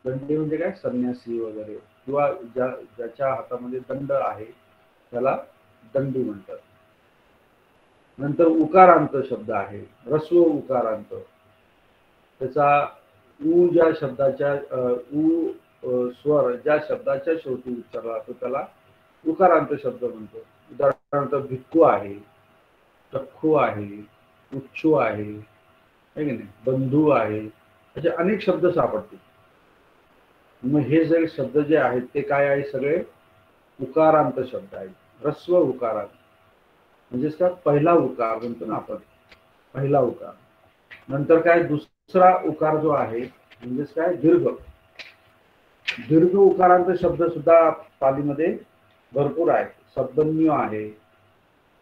दंडी म्हणजे काय? संन्यासी वगैरे, किंवा ज्याच्या हातामध्ये दंड आहे त्याला दंडी म्हणतात. नंतर उकारांत शब्द आहे, रस्व उकारांत. त्याचा उ ज्या शब्दाच्या स्वर ज्या शब्दाच्या शेवटी उच्चारला जातो त्याला उकारांत शब्द म्हणतो. उदाहरणार्थ भिक्खू आहे, चक्खू आहे, उच्छू आहे की नाही, बंधू आहे, असे अनेक शब्द सापडतील. मग हे जे शब्द जे आहेत ते काय आहे? सगळे उकारांत शब्द आहेत. रस्व उकारांत म्हणजेच काय? पहिला उकार म्हणतो ना आपण, पहिला उकार. नंतर काय? दुसरा उकार जो आहे म्हणजेच काय? दीर्घ. दीर्घ उकारांत शब्द सुद्धा पालीमध्ये भरपूर आहेत. शब्दन्य आहे,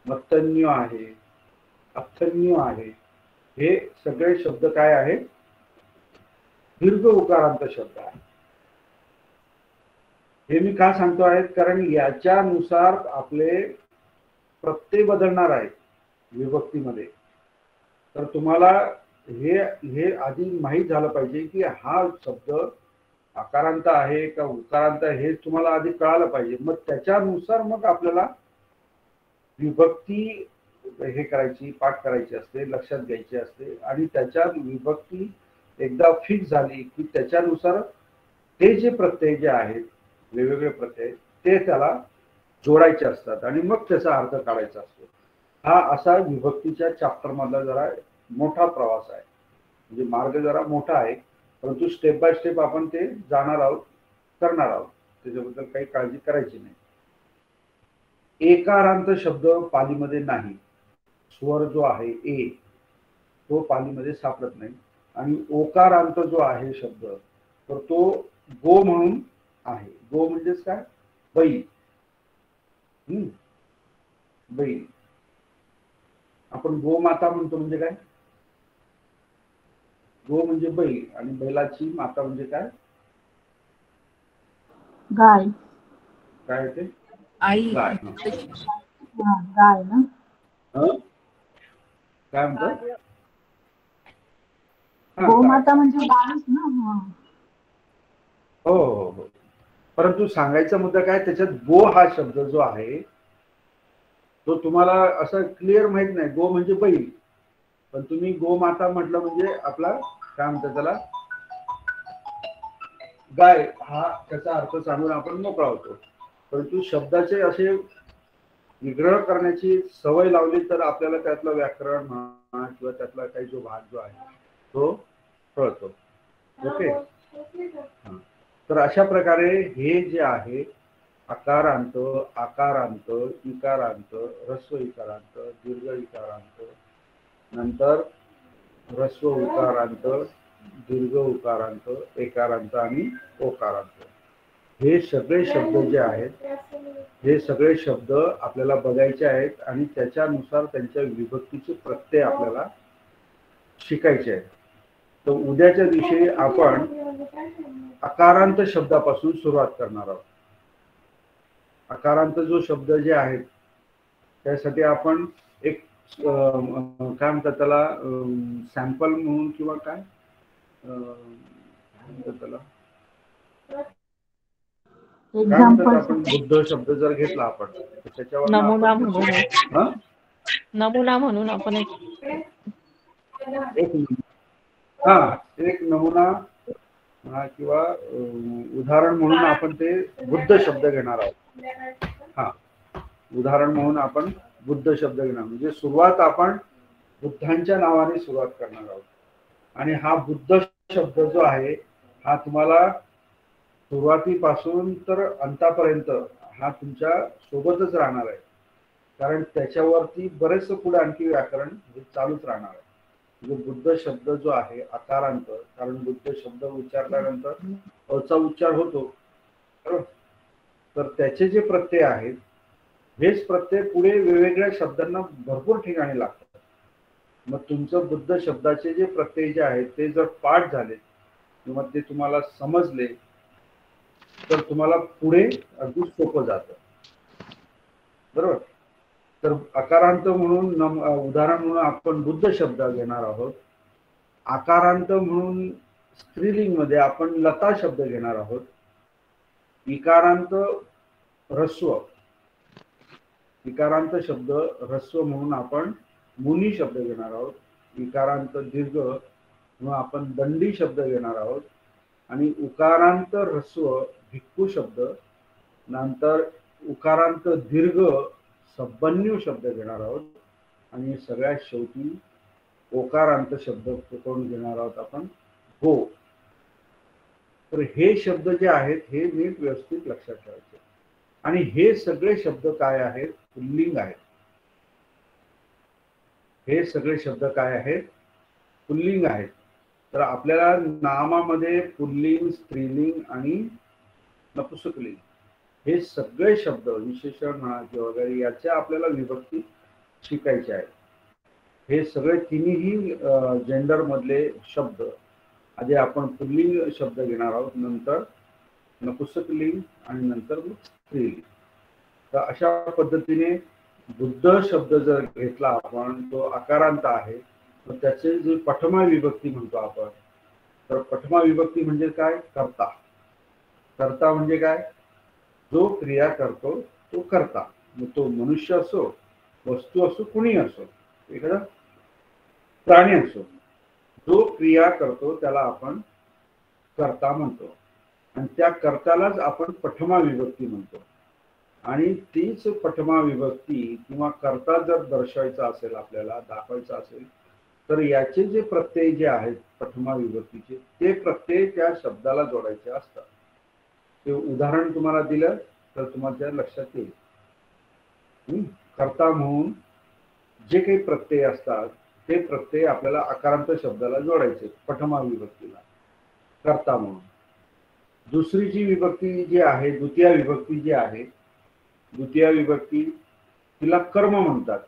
मत्तन्य आहे, अर्थन्य आहे. हे सगळे शब्द काय आहेत? दीर्घ उकारांत शब्द आहे. हे मी का सांगतो आहेत? कारण याच्यानुसार आपले प्रत्यय बदलणार आहेत विभक्तीमध्ये. तर तुम्हाला हे आधी माहीत झालं पाहिजे की हा शब्द आकारांत आहे का उकारांत, हे तुम्हाला आधी कळालं पाहिजे. मग त्याच्यानुसार मग आपल्याला विभक्ती हे करायची, पाठ करायची असते, लक्षात घ्यायची असते. आणि त्याच्यात विभक्ती एकदा फिक्स झाली की त्याच्यानुसार ते जे प्रत्यय जे आहेत, वेगवेगळे प्रत्यय, ते त्याला जोडायचे असतात आणि मग त्याचा अर्थ काढायचा असतो. हा असा विभक्तीच्या चॅप्टर मधला जरा मोठा प्रवास आहे. म्हणजे मार्ग जरा मोठा आहे, परंतु स्टेप बाय स्टेप आपण ते जाणार आहोत, करणार आहोत. त्याच्याबद्दल काही काळजी करायची नाही. एकारांत शब्द पालीमध्ये नाही. स्वर जो आहे ए, तो पालीमध्ये सापडत नाही. आणि ओकारांत जो आहे शब्द, तर तो गो म्हणून आहे. गो म्हणजेच काय? बैल. बैल. आपण गोमाता म्हणतो. म्हणजे काय? गो म्हणजे बैल आणि बैलाची माता म्हणजे काय? गाय. काय ते? आई. गाय. गाय ना. काय म्हणतात? गोमाता म्हणजे गायच ना. हो हो हो. परंतु सांगायचा मुद्दा काय, त्याच्यात गो हा शब्द जो आहे तो तुम्हाला असं क्लिअर माहित नाही. गो म्हणजे बैल, पण तुम्ही गोमाता म्हटलं म्हणजे आपला काय म्हणतात त्याला, गाय, हा त्याचा अर्थ सांगून आपण मोकळा होतो. परंतु शब्दाचे असे विग्रह करण्याची सवय लावली तर आपल्याला त्यातलं व्याकरण म्हणा किंवा त्यातला काही जो भाग जो आहे तो कळतो. ओके. तर अशा प्रकारे हे जे आहे अकारांत, आकारांत, इकारांत, ह्रस्व इकारांत, दीर्घ इकारांत, नंतर ह्रस्व उकारांत, दीर्घ उकारांत, एकारांत आणि ओकारांत, हे सगळे शब्द जे आहेत, हे सगळे शब्द आपल्याला बघायचे आहेत आणि त्याच्यानुसार त्यांच्या विभक्तीचे प्रत्यय आपल्याला शिकायचे आहेत. तर उद्याच्या दिवशी आपण अकारांत शब्दापासून सुरुवात करणार आहोत. अकारांत जो शब्द जे आहेत त्यासाठी आपण एक काय म्हणतात त्याला, सॅम्पल म्हणून किंवा काय म्हणतात त्याला, काय म्हणतात आपण, बुद्ध शब्द जर घेतला आपण तर त्याच्यावर नमुना म्हणून आपण एक नमुना किंवा उदाहरण म्हणून आपण ते बुद्ध शब्द घेणार आहोत. उदाहरण म्हणून आपण बुद्ध शब्द घेणार, म्हणजे सुरुवात आपण बुद्धांच्या नावाने सुरुवात करणार आहोत. आणि हा बुद्ध शब्द जो आहे हा तुम्हाला सुरुवातीपासून तर अंतापर्यंत हा तुमच्या सोबतच राहणार आहे. कारण त्याच्यावरती बरेच पुढे आणखी व्याकरण चालूच राहणार आहे. म्हणजे बुद्ध शब्द जो आहे अकारांत, कारण बुद्ध शब्द उच्चारल्यानंतर अचा उच्चार होतो, बरोबर. तर त्याचे जे प्रत्यय आहेत हेच प्रत्यय पुढे वेगवेगळ्या शब्दांना भरपूर ठिकाणी लागतात. मग तुमचं बुद्ध शब्दाचे जे प्रत्यय जे आहेत ते जर पाठ झाले किंवा ते तुम्हाला समजले तर तुम्हाला पुढे अगदी सोपं जातं, बरोबर. तर अकारांत म्हणून उदाहरण म्हणून आपण बुद्ध शब्द घेणार आहोत. आकारांत म्हणून स्त्रीलिंग मध्ये आपण लता शब्द घेणार आहोत. इकारांत ह्रस्व, इकारांत शब्द ह्रस्व म्हणून आपण मुनी शब्द घेणार आहोत. इकारांत दीर्घ म्हणून आपण दंडी शब्द घेणार आहोत. आणि उकारांत ह्रस्व भिक्खू शब्द, नंतर उकारांत दीर्घ सब्बन्यू शब्द घेणार आहोत. आणि सगळ्यात शेवटी ओकारांत शब्द कोण घेणार आहोत आपण, गो. तर हे शब्द जे आहेत हे नीट व्यवस्थित लक्षात ठेवायचे. आणि हे सगळे शब्द काय आहेत, पुल्लिंग आहेत. हे सगळे शब्द काय आहेत, पुल्लिंग आहेत. तर आपल्याला नामामध्ये पुल्लिंग, स्त्रीलिंग आणि नपुंसकलिंग, हे सगळे शब्द विशेषण म्हणा किंवा वगैरे याच्या आपल्याला विभक्ती शिकायचे आहे. हे सगळे तिन्ही जेंडर मधले शब्द आधी आपण पुल्लिंग शब्द घेणार आहोत, नंतर नपुंसकलिंग आणि नंतर स्त्रीलिंग. तर अशा पद्धतीने बुद्ध शब्द जर घेतला आपण, तो आकारांत आहे, तर त्याचे जे प्रथमा विभक्ती म्हणतो आपण, तर प्रथमा विभक्ती म्हणजे काय? कर्ता. कर्ता म्हणजे काय? जो क्रिया करतो तो कर्ता. मग तो मनुष्य असो, वस्तू असो, कुणी असो, एखादा प्राणी असो, जो क्रिया करतो त्याला आपण कर्ता म्हणतो. आणि त्या कर्त्यालाच आपण प्रथमा विभक्ती म्हणतो. आणि तीच प्रथमा विभक्ती किंवा कर्ता जर दर्शवायचा असेल, आपल्याला दाखवायचा असेल, तर याचे जे प्रत्यय जे आहेत प्रथमा विभक्तीचे, ते प्रत्यय त्या शब्दाला जोडायचे असतात. ते उदाहरण तुम्हाला दिलं तर तुम्हाला लक्षात येईल. कर्ता म्हणून जे काही प्रत्यय असतात ते प्रत्यय आपल्याला आकारांत शब्दाला जोडायचे प्रथमा विभक्तीला, कर्ता म्हणून. दुसरी जी विभक्ती जी आहे, द्वितीय विभक्ती जी आहे, द्वितीय विभक्ती तिला कर्म म्हणतात.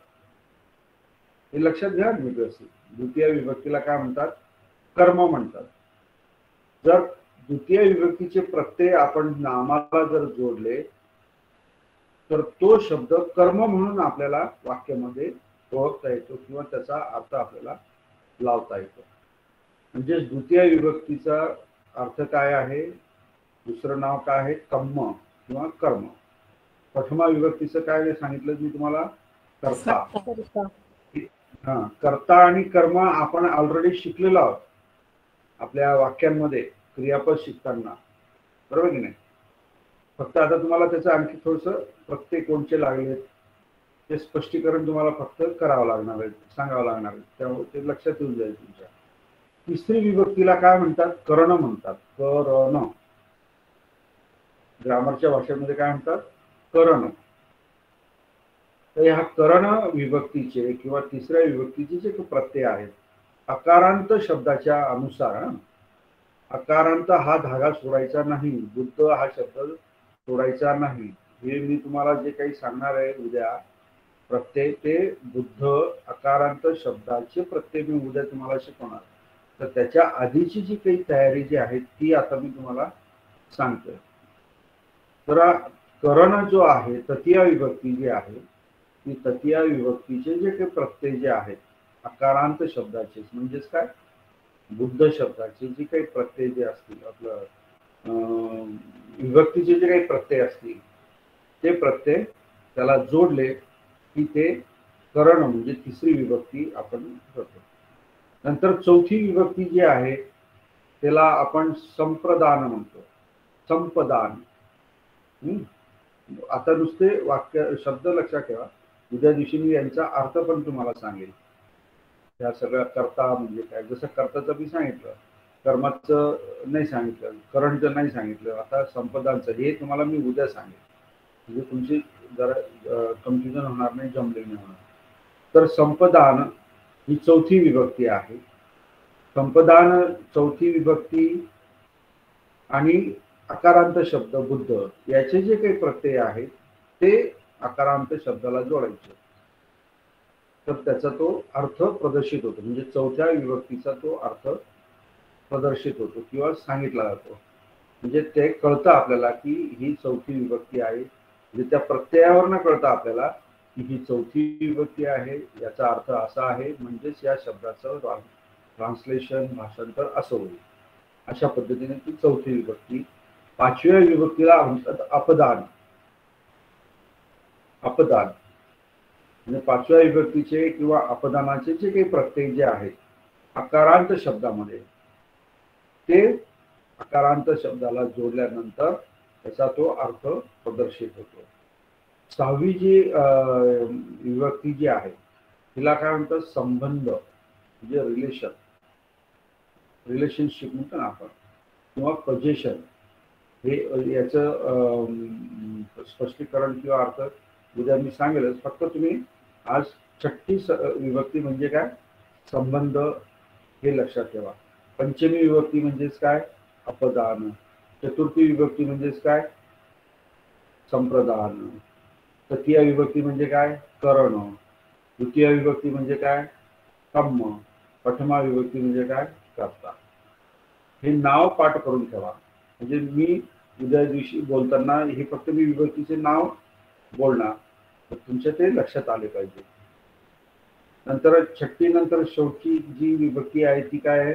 हे लक्षात घ्या व्यवस्थित. द्वितीय विभक्तीला काय म्हणतात? कर्म म्हणतात. जर द्वितीय विभक्तीचे प्रत्यय आपण नामाला जर जोडले तर तो शब्द कर्म म्हणून आपल्याला वाक्यामध्ये ओळखता येतो किंवा त्याचा अर्थ आपल्याला लावता येतो. म्हणजे द्वितीय विभक्तीचा अर्थ काय आहे? दुसरं नाव काय आहे? कर्म किंवा कर्म. प्रथमा विभक्तीचं काय सांगितलं मी तुम्हाला? कर्ता. हा, कर्ता आणि कर्म आपण ऑलरेडी शिकलेलो आहोत आपल्या वाक्यांमध्ये क्रियापद शिकताना, बरोबर की नाही? फक्त आता तुम्हाला त्याचं आणखी थोडंसं प्रत्यय कोणचे लागले ते स्पष्टीकरण तुम्हाला फक्त करावं लागणार आहे, सांगावं लागणार आहे, त्यामुळे ते लक्षात येऊन जाईल तुमच्या. तिसरी विभक्तीला काय म्हणतात? कर्ण म्हणतात. कर्ण. ग्रामरच्या भाषेमध्ये काय म्हणतात? कर्ण. तर ह्या कर्ण विभक्तीचे किंवा तिसऱ्या विभक्तीचे जे प्रत्यय आहेत, अकारांत शब्दाच्या अनुसार, अकारांत हा धागा सोडायचा नाही, बुद्ध हा शब्द सोडायचा नाही. हे मी तुम्हाला जे काही सांगणार आहे उद्या प्रत्यय, ते बुद्ध अकारांत शब्दाचे प्रत्यय मी उद्या तुम्हाला शिकवणार. तर त्याच्या आधीची जी काही तयारी जी आहे ती आता मी तुम्हाला सांगतोय. तर कर्ण जो आहे, तृतीय विभक्ती जी आहे, ती तृतीय विभक्तीचे जे काही प्रत्यय जे आहेत अकारांत शब्दाचे, म्हणजेच काय? बुद्ध शब्दाचे जे काही प्रत्यय जे असतील, आपलं विभक्तीचे जे काही प्रत्यय असतील, ते प्रत्यय त्याला जोडले की ते कर्ण म्हणजे तिसरी विभक्ती आपण करतो. नंतर चौथी विभक्ती जी आहे त्याला आपण संप्रदान म्हणतो. संपदान. आता नुसते वाक्य शब्द लक्षात ठेवा, उद्या दिवशी मी यांचा अर्थ पण तुम्हाला सांगेल. त्या सगळ्या कर्ता म्हणजे काय, जसं कर्ताचं मी सांगितलं, कर्माचं नाही सांगितलं, करणचं नाही सांगितलं, आता संपदांचं हे तुम्हाला मी उद्या सांगेल, म्हणजे तुमची जरा कन्फ्युजन होणार नाही, जमले नाही होणार. तर संपदान ही चौथी विभक्ती आहे. संपदान चौथी विभक्ती आणि अकारांत शब्द बुद्ध याचे जे काही प्रत्यय आहेत ते अकारांत शब्दाला जोडायचे, तर त्याचा तो अर्थ प्रदर्शित होतो. म्हणजे चौथ्या विभक्तीचा तो अर्थ प्रदर्शित होतो किंवा सांगितला जातो. म्हणजे ते कळतं आपल्याला की ही चौथी विभक्ती आहे. म्हणजे त्या प्रत्ययावरनं कळतं आपल्याला की ही चौथी विभक्ती आहे, याचा अर्थ असा आहे, म्हणजेच या शब्दाचं ट्रान्सलेशन भाषांतर असं होईल. अशा पद्धतीने ती चौथी विभक्ती. पाचव्या विभक्तीला म्हणतात अपदान. अपदान म्हणजे पाचव्या विभक्तीचे किंवा अपदानाचे जे काही प्रत्यय जे आहेत अकारांत शब्दामध्ये, ते अकारांत शब्दाला जोडल्यानंतर त्याचा तो अर्थ प्रदर्शित होतो. सहावी जी विभक्ती जी आहे तिला काय म्हणतात? संबंध म्हणजे रिलेशन, रिलेशनशिप म्हणतो ना आपण, किंवा पोझिशन. हे याचं स्पष्टीकरण किंवा अर्थ उद्या मी सांगेलच. फक्त तुम्ही आज छठी विभक्ती म्हणजे काय, संबंध, हे लक्षात ठेवा. पंचमी विभक्ती म्हणजेच काय, अपदान. चतुर्थी विभक्ती म्हणजेच काय? संप्रदान. तृतीय विभक्ती म्हणजे काय? करण. द्वितीय विभक्ती म्हणजे काय? कर्म. प्रथमा विभक्ती म्हणजे काय? कर्ता. हे नाव पाठ करून ठेवा. म्हणजे मी उद्या दिवशी बोलताना हे फक्त मी विभक्तीचे नाव बोलणार, तर तुमच्या ते लक्षात आले पाहिजे. नंतर छट्टी नंतर शेवटची जी विभक्ती आहे ती काय आहे?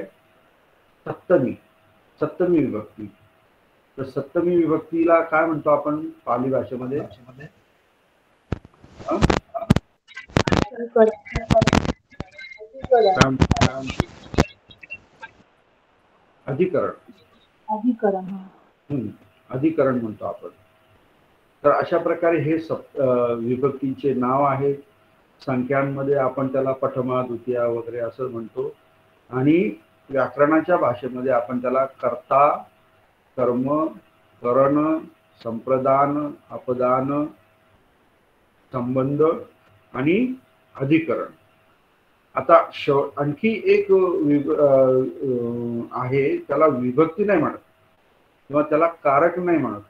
सप्तमी. सप्तमी विभक्ती. तर सप्तमी विभक्तीला काय म्हणतो आपण पाली भाषेमध्ये? अधिकरण. अधिकरण म्हणतो आपण. तर अशा प्रकारे हे विभक्तीचे नाव आहे. संख्यांमध्ये आपण त्याला प्रथमा, द्वितीय वगैरे असं म्हणतो. आणि व्याकरणाच्या भाषेमध्ये आपण त्याला कर्ता, कर्म, करण, संप्रदान, अपदान, संबंध आणि अधिकरण. आता आणखी एक आहे, त्याला विभक्ती नाही म्हणत किंवा त्याला कारक नाही म्हणत.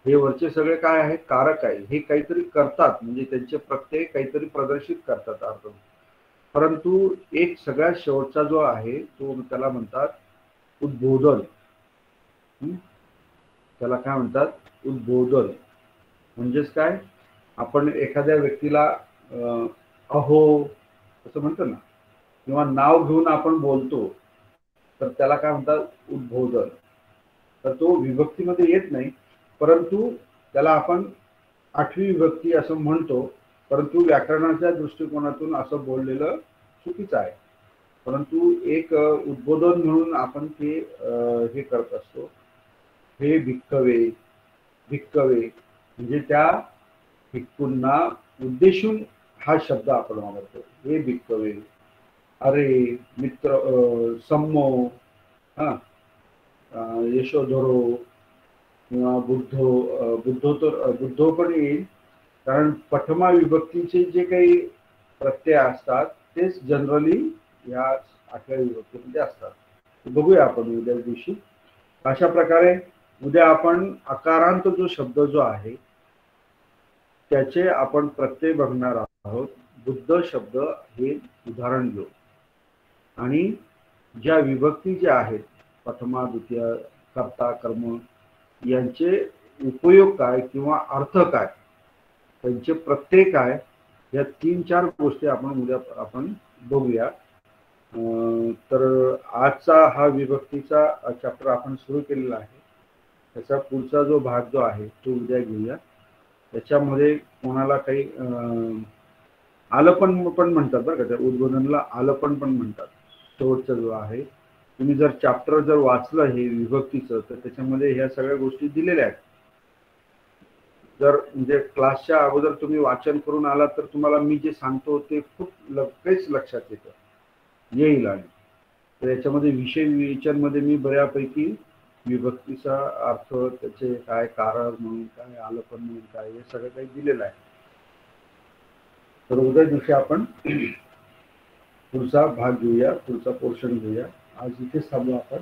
हे वरचे सगळे काय आहे? कारक आहे. हे काहीतरी करतात, म्हणजे त्यांचे प्रत्यय काहीतरी प्रदर्शित करतात अर्थ. परंतु एक सगळ्यात शेवटचा जो आहे तो त्याला म्हणतात उद्बोधन. त्याला काय म्हणतात? उद्बोधन. म्हणजेच काय? आपण एखाद्या व्यक्तीला अहो असं म्हणतो ना, किंवा नाव घेऊन आपण बोलतो, तर त्याला काय म्हणतात? उद्बोधन. तर तो विभक्तीमध्ये येत नाही, परंतु त्याला आपण आठवी विभक्ती असं म्हणतो. परंतु व्याकरणाच्या दृष्टिकोनातून असं बोललेलं चुकीचं आहे. परंतु एक उद्बोधन म्हणून आपण ते हे करत असतो. हे भिक्कवे. भिक्कवे म्हणजे त्या भिक्खूंना उद्देशून हा शब्द आपण वापरतो. हे भिक्कवे. अरे मित्र, सम्मो, यशोधरो किंवा बुद्धो पण येईल. कारण प्रथमा विभक्तीचे जे काही प्रत्यय असतात तेच जनरली या आठव्या विभक्तीमध्ये असतात. बघूया आपण उद्या दिवशी. अशा प्रकारे उद्या आपण अकारांत जो शब्द जो आहे त्याचे आपण प्रत्यय बघणार आहोत. बुद्ध शब्द हे उदाहरण घेऊ आणि ज्या विभक्ती ज्या आहेत प्रथमा, द्वितीय, कर्ता, कर्म यांचे उपयोग काय किंवा अर्थ काय, त्यांचे प्रत्यय काय, या 3-4 गोष्टी आपण उद्या बघूया. तर आजचा हा विभक्तीचा चॅप्टर आपण सुरू केलेला आहे. त्याचा पुढचा जो भाग जो आहे तो उद्या घेऊया. त्याच्यामध्ये कोणाला काही आलपण पण म्हणतात बरं का, त्या उद्बोधनला आलपण पण म्हणतात. शेवटचा जो आहे, तुम्ही जर चॅप्टर जर वाचलं हे विभक्तीचं तर त्याच्यामध्ये ह्या सगळ्या गोष्टी दिलेल्या आहेत. जर म्हणजे क्लासच्या अगोदर तुम्ही वाचन करून आलात तर तुम्हाला मी जे सांगतो ते खूप लगेच लक्षात येईल. आणि तर याच्यामध्ये विषय विवेचनमध्ये मी बऱ्यापैकी विभक्तीचा अर्थ, त्याचे काय कारक म्हणून काय, आलपण म्हणून काय, हे सगळं काही दिलेलं आहे. तर उद्या दिवशी आपण पुढचा भाग घेऊया, पुढचा पोर्शन घेऊया. आज इथेच थांबू आपण.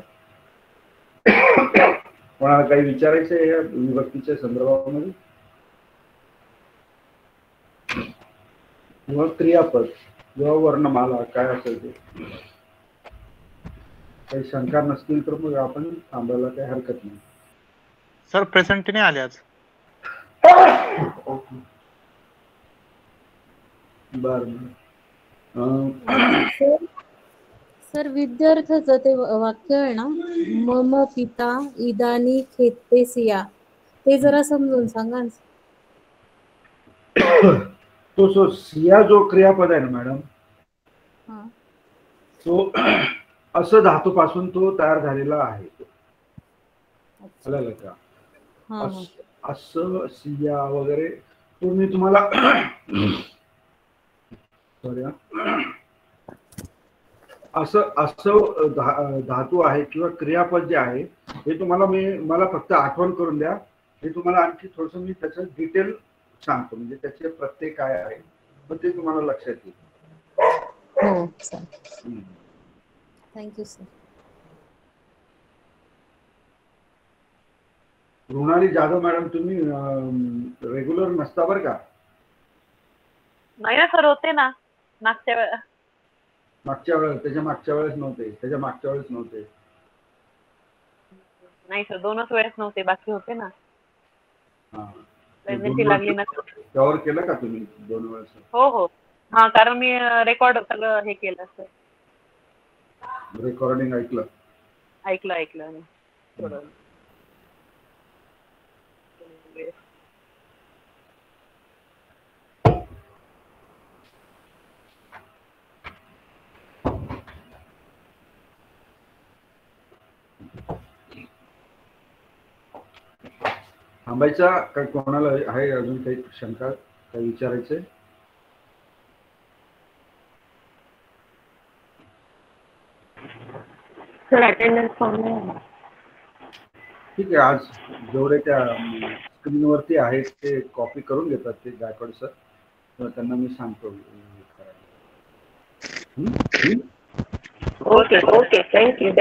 कोणाला काही विचारायचं आहे या विभक्तीच्या संदर्भामध्ये किंवा क्रियापद किंवा वर्णमाला काय असेल ते, काही शंका नसतील तर मग आपण थांबायला काही हरकत नाही. सर प्रेझेंट नाही आले आज. बरं. सर विद्यार्थ्याचं ते वाक्य आहे ना, मम पिता इदानी खेतेसिया, ते जरा समजून सांगा. तो सिया जो क्रियापद आहे ना मॅडम, तो असं धातूपासून तो तयार झालेला आहे. कळलं का? असं सिया वगैरे तो मी तुम्हाला सॉरी असं धातू आहे किंवा क्रियापद जे आहे हे तुम्हाला मला फक्त आठवण करून द्या. हे तुम्हाला आणखी थोडस मी त्याचं डिटेल सांगतो, म्हणजे त्याचे प्रत्यय काय आहे पण ते तुम्हाला लक्षात येईल. हो sir, thank you sir. Mrinali Jadhav madam, तुम्ही रेग्युलर नसता बरं का? नाही ना सर, होते ना मागच्या वेळेला. मागच्या वेळेस, त्याच्या मागच्या वेळेस नव्हते. नाही सर, 2च वेळेस नव्हते, बाकी होते ना. हा, प्रेग्नेन्सी लागली ना. त्यावर केलं का तुम्ही 2 वेळेस? हो हो, हा, कारण मी रेकॉर्ड सगळं हे केलं सर. रेकॉर्डिंग ऐकलं आणि थोडं थांबायचा काय? कोणाला आहे अजून काही शंका, काही विचारायचंय? सर अटेंडन्स फॉर्म नाही. ठीक आहे, आज जेवढे त्या स्क्रीनवरती आहेत ते कॉपी करून घेतात ते गायकवाड सर, तर त्यांना मी सांगतो. Okay, thank you.